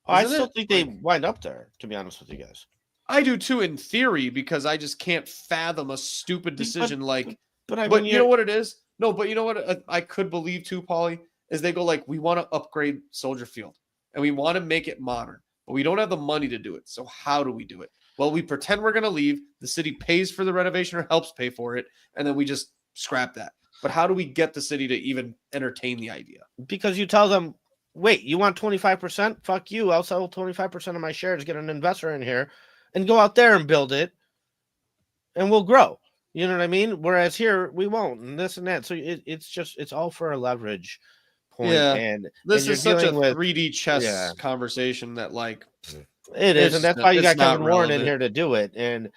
Speaker 2: I
Speaker 1: isn't
Speaker 2: still
Speaker 1: it?
Speaker 2: think they
Speaker 1: Like,
Speaker 2: wind up there. To be honest with you guys,
Speaker 1: I do too in theory because I just can't fathom a stupid decision like.
Speaker 2: but I
Speaker 1: But
Speaker 2: mean,
Speaker 1: you know what it is? No, but you know what I could believe too, Paulie, is they go like, we want to upgrade Soldier Field and we want to make it modern, but we don't have the money to do it. So how do we do it? Well, we pretend we're going to leave. The city pays for the renovation or helps pay for it, and then we just scrap that. But how do we get the city to even entertain the idea?
Speaker 2: because you tell them, wait, you want 25%? Fuck you. I'll sell 25% of my shares, get an investor in here, and go out there and build it, and we'll grow. You know what I mean? Whereas here, we won't, and this and that. So it's all for a leverage point.
Speaker 1: Yeah,
Speaker 2: And
Speaker 1: This
Speaker 2: you're
Speaker 1: is such a
Speaker 2: dealing with
Speaker 1: 3D chess
Speaker 2: yeah.
Speaker 1: conversation that like
Speaker 2: it is,
Speaker 1: it's
Speaker 2: and that's
Speaker 1: just
Speaker 2: why you
Speaker 1: it's
Speaker 2: got
Speaker 1: not
Speaker 2: Kevin Warren in
Speaker 1: relevant.
Speaker 2: here to do it. And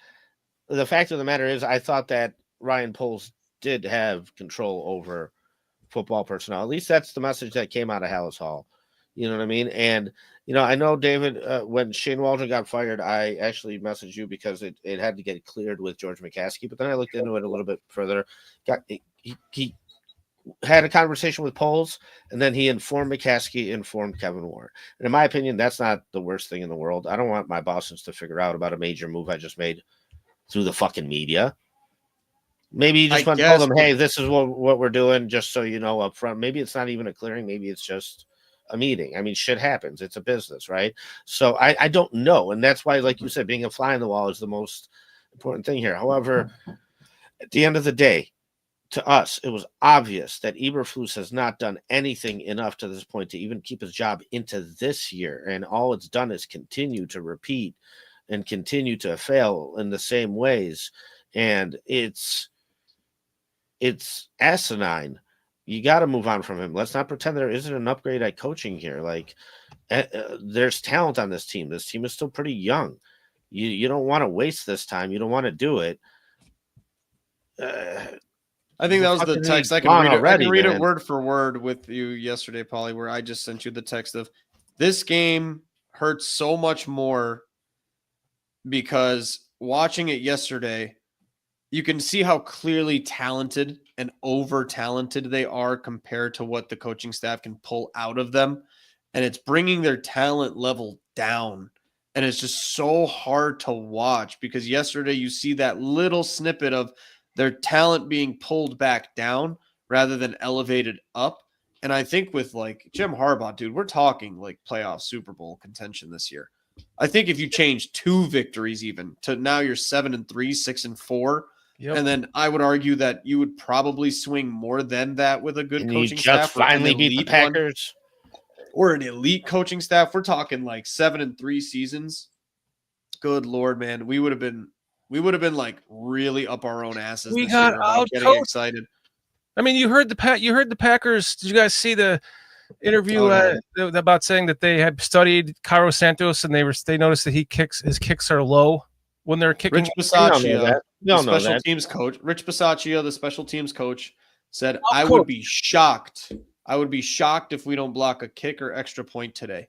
Speaker 2: the fact of the matter is, I thought that Ryan Poles did have control over football personnel. At least that's the message that came out of Hallis Hall. You know what I mean? And I know, David, when Shane Waldron got fired, I actually messaged you because it had to get cleared with George McCaskey. But then I looked into it a little bit further. He had a conversation with Poles, and then he informed McCaskey, informed Kevin Warren. And in my opinion, that's not the worst thing in the world. I don't want my bosses to figure out about a major move I just made through the fucking media. Maybe you just
Speaker 1: I
Speaker 2: want to tell
Speaker 1: guess,
Speaker 2: them, hey, this is what we're doing, just so you know up front. Maybe it's not even a clearing. Maybe it's just a meeting. I mean, shit happens. It's a business, right? So I don't know. And that's why, like you said, being a fly on the wall is the most important thing here. However, at the end of the day, to us, it was obvious that Eberflus has not done anything enough to this point to even keep his job into this year. And all it's done is continue to repeat and continue to fail in the same ways. And it's asinine. You got to move on from him. Let's not pretend there isn't an upgrade at coaching here. Like, there's talent on this team. This team is still pretty young. You don't want to waste this time. You don't want to do it.
Speaker 1: I think that was the
Speaker 2: fucking
Speaker 1: text. I
Speaker 2: league's
Speaker 1: can read
Speaker 2: gone
Speaker 1: it. I
Speaker 2: already,
Speaker 1: can read it
Speaker 2: man.
Speaker 1: word for word with you yesterday, Paulie, where I just sent you the text of this game hurts so much more because watching it yesterday, you can see how clearly talented and over talented they are compared to what the coaching staff can pull out of them. And it's bringing their talent level down. And it's just so hard to watch because yesterday you see that little snippet of their talent being pulled back down rather than elevated up. And I think with like Jim Harbaugh, dude, we're talking like playoff Super Bowl contention this year. I think if you change 2 victories even to now you're 7-3, 6-4,
Speaker 3: Yep.
Speaker 1: and then I would argue that you would probably swing more than that with a good
Speaker 2: And you
Speaker 1: coaching
Speaker 2: just
Speaker 1: staff or an
Speaker 2: finally beat the
Speaker 1: elite one
Speaker 2: Packers.
Speaker 1: or an elite coaching staff. We're talking like 7-3 seasons. Good Lord, man. We would have been like really up our own asses
Speaker 3: We
Speaker 1: this
Speaker 3: got
Speaker 1: year about getting
Speaker 3: out-coached.
Speaker 1: excited.
Speaker 3: I mean, you heard the Packers. Did you guys see the interview about saying that they had studied Cairo Santos and they noticed that his kicks are low when they're kicking?
Speaker 1: Rich Bisaccia,
Speaker 2: No,
Speaker 1: the special teams coach, Rich Bisaccia, the special teams coach, said, I
Speaker 3: coach.
Speaker 1: would be shocked. I would be shocked if we don't block a kick or extra point today.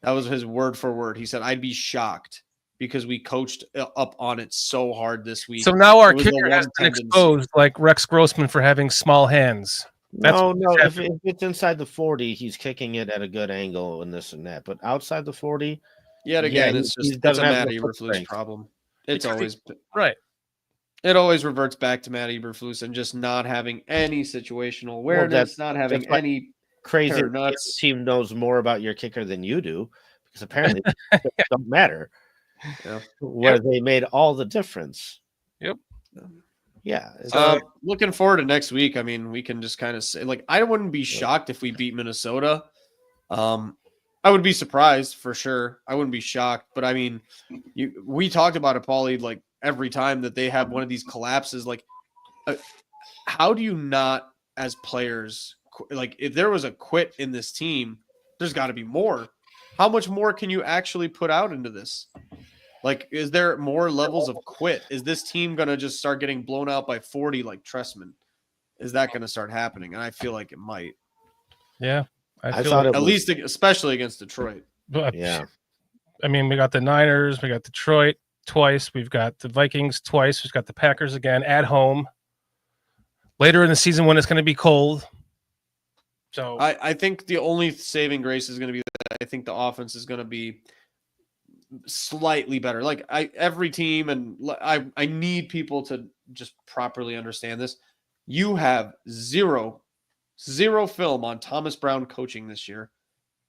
Speaker 1: That was his word for word. He said, I'd be shocked because we coached up on it so hard this week.
Speaker 3: So now our
Speaker 1: It was the
Speaker 3: kicker
Speaker 1: one
Speaker 3: has been
Speaker 1: tendency.
Speaker 3: exposed, like Rex Grossman, for having small hands.
Speaker 2: No. If it's inside the 40, he's kicking it at a good angle and this and that. But outside the 40,
Speaker 1: Yet again,
Speaker 2: he
Speaker 1: it's just
Speaker 2: doesn't
Speaker 1: it's a
Speaker 2: have
Speaker 1: Matt
Speaker 2: the foot
Speaker 1: Eberflus
Speaker 2: strength.
Speaker 1: problem. It's
Speaker 3: Because
Speaker 1: always
Speaker 3: right.
Speaker 1: It always reverts back to Matt Eberflus and just not having any situational awareness, not having
Speaker 2: that's why
Speaker 1: any
Speaker 2: crazy.
Speaker 1: hair
Speaker 2: The
Speaker 1: nuts.
Speaker 2: team knows more about your kicker than you do because apparently it don't matter.
Speaker 1: Yeah.
Speaker 2: Where they made all the difference.
Speaker 3: Yep.
Speaker 2: Yeah.
Speaker 1: Looking forward to next week. I mean, we can just kind of say, like, I wouldn't be shocked if we beat Minnesota. I would be surprised for sure. I wouldn't be shocked, but I mean, we talked about it, Paulie, like every time that they have one of these collapses. Like, how do you not, as players, like if there was a quit in this team, there's got to be more. How much more can you actually put out into this? Like, is there more levels of quit? Is this team going to just start getting blown out by 40 like Tressman? Is that going to start happening? And I feel like it might.
Speaker 3: Yeah.
Speaker 2: I thought
Speaker 1: at least, especially against Detroit.
Speaker 2: Yeah.
Speaker 3: I mean, we got the Niners, we got Detroit twice, we've got the Vikings twice, we've got the Packers again at home. Later in the season when it's going to be cold. So
Speaker 1: I think the only saving grace is going to be that I think the offense is going to be slightly better. Like every team, and I need people to just properly understand this. You have zero film on Thomas Brown coaching this year.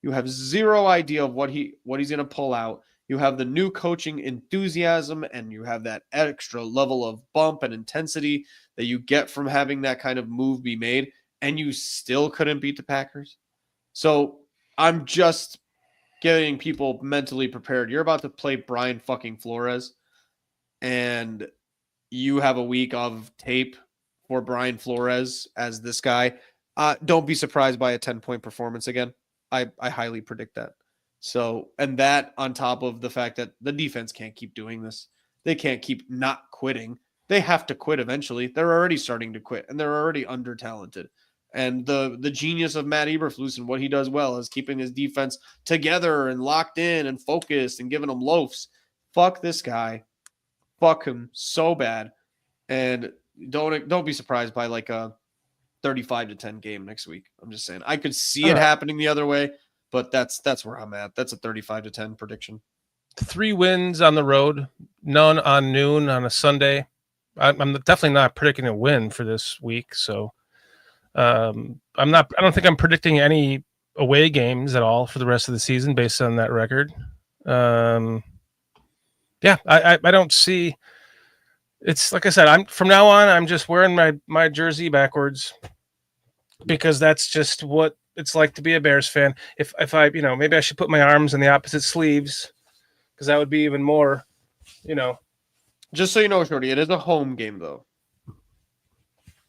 Speaker 1: You have zero idea of what he's going to pull out. You have the new coaching enthusiasm, and you have that extra level of bump and intensity that you get from having that kind of move be made, and you still couldn't beat the Packers. So I'm just getting people mentally prepared. You're about to play Brian fucking Flores, and you have a week of tape for Brian Flores as this guy. Don't be surprised by a 10-point performance again. I highly predict that. So, and that on top of the fact that the defense can't keep doing this. They can't keep not quitting. They have to quit eventually. They're already starting to quit, and they're already under-talented. And the genius of Matt Eberflus and what he does well is keeping his defense together and locked in and focused and giving them loafs. Fuck this guy. Fuck him so bad. And don't be surprised by like a 35-10 game next week. I'm just saying. I could see it happening the other way, but that's where I'm at. That's a 35-10 prediction.
Speaker 3: 3 wins on the road, none on noon on a Sunday. I'm definitely not predicting a win for this week. So I don't think I'm predicting any away games at all for the rest of the season based on that record. I don't see. It's like I said, I'm from now on, I'm just wearing my jersey backwards because that's just what it's like to be a Bears fan. If I, maybe I should put my arms in the opposite sleeves because that would be even more,
Speaker 1: Just so you know, Shorty, it is a home game though.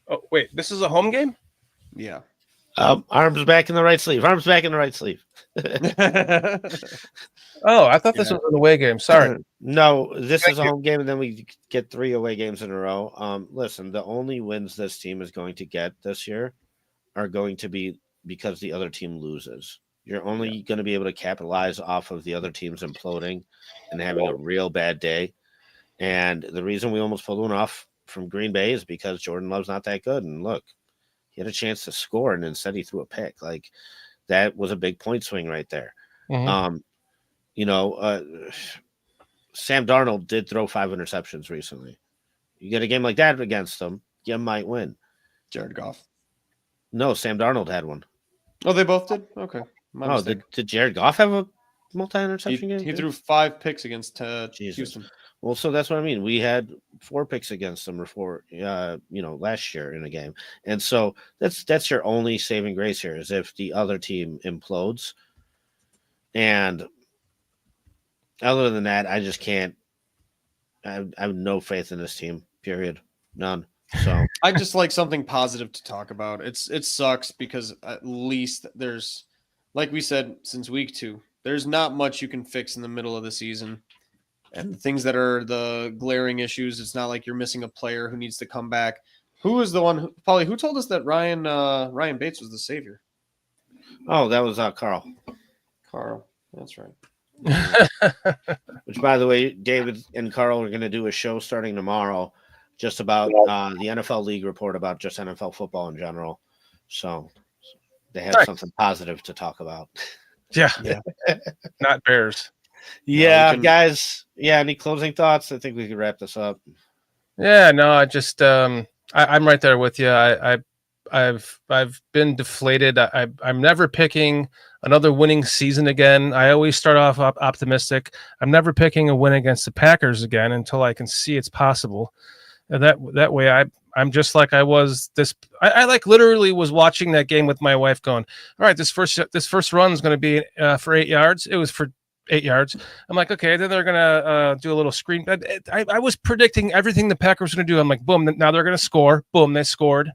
Speaker 3: Oh, wait, this is a home game?
Speaker 1: Yeah.
Speaker 2: Arms back in the right sleeve. Arms back in the right sleeve.
Speaker 3: Oh, I thought this was an away game. Sorry.
Speaker 2: No, this is a home game, and then we get 3 away games in a row. Listen, the only wins this team is going to get this year are going to be because the other team loses. You're only going to be able to capitalize off of the other teams imploding and having a real bad day. And the reason we almost pulled one off from Green Bay is because Jordan Love's not that good. And look, he had a chance to score, and instead he threw a pick. Like, that was a big point swing right there.
Speaker 3: Mm-hmm.
Speaker 2: Sam Darnold did throw 5 interceptions recently. You get a game like that against them, you might win.
Speaker 1: Jared Goff.
Speaker 2: No, Sam Darnold had one.
Speaker 1: Oh, they both did? Okay.
Speaker 2: Did Jared Goff have a multi-interception game?
Speaker 1: He threw 5 picks against Houston.
Speaker 2: Well, so that's what I mean. We had 4 picks against them last year in a game. And so that's your only saving grace here is if the other team implodes. And other than that, I just can't. I have no faith in this team, period. None. So
Speaker 1: I just like something positive to talk about. It sucks because at least there's, like we said, since week 2, there's not much you can fix in the middle of the season. And the things that are the glaring issues, it's not like you're missing a player who needs to come back. Who was the one, Paulie, who told us that Ryan Bates was the savior?
Speaker 2: Oh, that was Carl.
Speaker 1: Carl, that's right.
Speaker 2: Which, by the way, David and Carl are going to do a show starting tomorrow just about the NFL League report about just NFL football in general. So they have something positive to talk about.
Speaker 3: Yeah. Not Bears.
Speaker 2: Yeah, guys. Yeah, any closing thoughts? I think we could wrap this up.
Speaker 3: Yeah, no, I just I'm right there with you. I've been deflated. I'm never picking another winning season again. I always start off optimistic. I'm never picking a win against the Packers again until I can see it's possible. And that way I'm just like I was this. I like literally was watching that game with my wife going, all right, this first run is going to be for 8 yards. It was for 8 yards. I'm like, okay, then they're going to do a little screen. I was predicting everything the Packers were going to do. I'm like, boom, now they're going to score. Boom, they scored.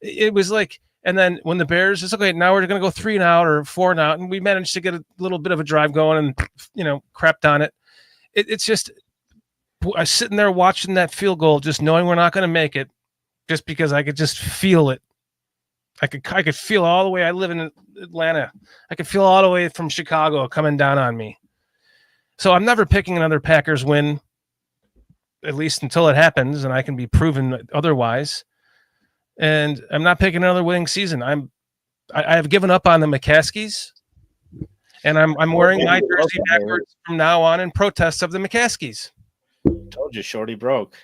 Speaker 3: It was like, and then when the Bears, it's okay, now we're going to go 3 and out or 4 and out. And we managed to get a little bit of a drive going and, crapped on it. It's just, I was sitting there watching that field goal, just knowing we're not going to make it just because I could just feel it. I could feel all the way. I live in Atlanta. I could feel all the way from Chicago coming down on me. So I'm never picking another Packers win, at least until it happens and I can be proven otherwise. And I'm not picking another winning season. I have given up on the McCaskies, and I'm wearing my jersey backwards from now on in protest of the McCaskies.
Speaker 2: Told you, Shorty broke.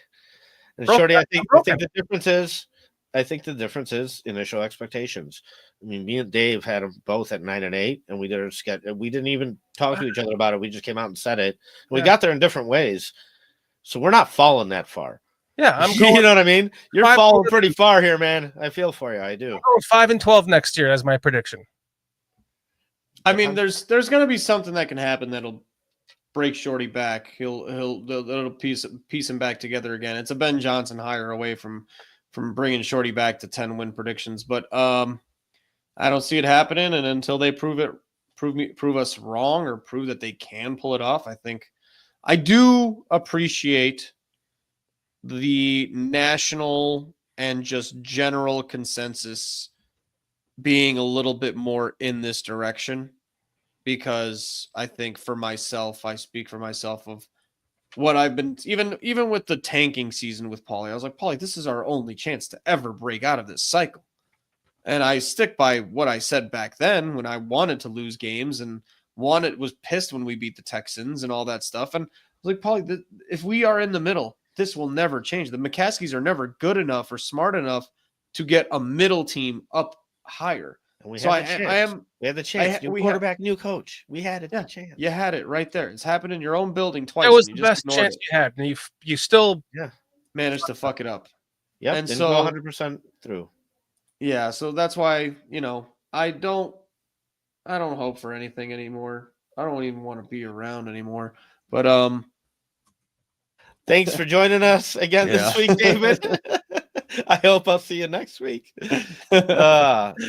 Speaker 2: And Shorty, I think the difference is initial expectations. I mean, me and Dave had them both at 9 and 8, and we didn't even talk to each other about it. We just came out and said it. We got there in different ways, so we're not falling that far.
Speaker 3: Yeah, I'm going.
Speaker 2: You know what I mean? You're falling pretty far here, man. I feel for you. I do.
Speaker 3: I'm going 5-12 next year as my prediction.
Speaker 1: I mean, there's going to be something that can happen that'll break Shorty back. It'll piece him back together again. It's a Ben Johnson hire away from bringing Shorty back to 10 win predictions, but I don't see it happening. And until they prove us wrong or prove that they can pull it off, I think I do appreciate the national and just general consensus being a little bit more in this direction, because I think for myself, I speak for myself of what I've been, even with the tanking season with Paulie, I was like, Paulie, this is our only chance to ever break out of this cycle. And I stick by what I said back then when I wanted to lose games and It was pissed when we beat the Texans and all that stuff. And I was like, Paulie, if we are in the middle, this will never change. The McCaskies are never good enough or smart enough to get a middle team up higher.
Speaker 2: And we
Speaker 1: So
Speaker 2: had the chance. We had the chance. New
Speaker 1: we
Speaker 2: quarterback, new coach. We had it.
Speaker 1: Yeah,
Speaker 2: the chance.
Speaker 1: you had it right there. It's happened in your own building twice.
Speaker 3: That was
Speaker 1: and
Speaker 3: the
Speaker 1: you just
Speaker 3: best
Speaker 1: ignored
Speaker 3: chance
Speaker 1: it.
Speaker 3: you had, and you still
Speaker 1: Managed to fuck it up.
Speaker 2: Yep,
Speaker 1: and
Speaker 2: didn't
Speaker 1: so
Speaker 2: go 100% through.
Speaker 1: Yeah, so that's why, I don't hope for anything anymore. I don't even want to be around anymore. But
Speaker 2: thanks for joining us again this week, David. I hope I'll see you next week.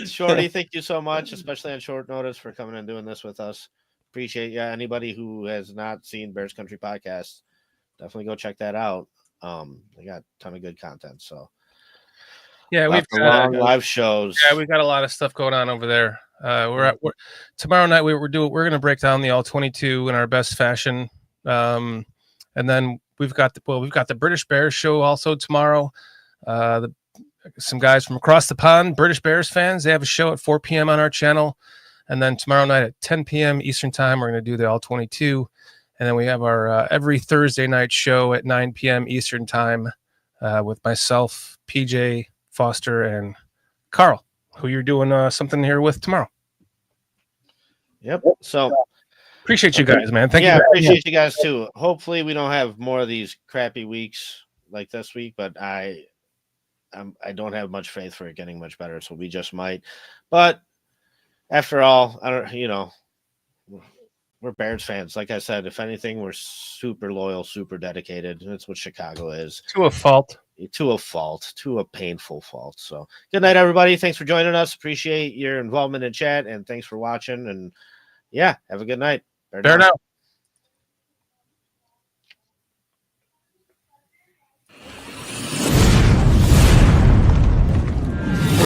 Speaker 2: Shorty, thank you so much, especially on short notice, for coming and doing this with us. Appreciate you. Anybody who has not seen Bears Country Podcast, definitely go check that out. They got a ton of good content. So
Speaker 3: yeah, we've
Speaker 2: got live shows.
Speaker 3: Yeah, we've got a lot of stuff going on over there. We're tomorrow night. We're going to break down the all-22 in our best fashion, and then we've got the British Bears show also tomorrow. Some guys from across the pond, British Bears fans, they have a show at 4 p.m. on our channel, and then tomorrow night at 10 p.m. Eastern time, we're going to do the all-22, and then we have our every Thursday night show at 9 p.m. Eastern time with myself, PJ, Foster, and Carl, who you're doing something here with tomorrow.
Speaker 2: Yep. So
Speaker 3: appreciate you guys, man. Thank you.
Speaker 2: Appreciate you guys too. Hopefully we don't have more of these crappy weeks like this week, but I don't have much faith for it getting much better, so we just might. But after all, we're Bears fans. Like I said, if anything, we're super loyal, super dedicated. That's what Chicago is.
Speaker 3: To a fault.
Speaker 2: To a painful fault. So good night, everybody. Thanks for joining us. Appreciate your involvement in chat, and thanks for watching. And yeah, have a good night.
Speaker 3: Bear down.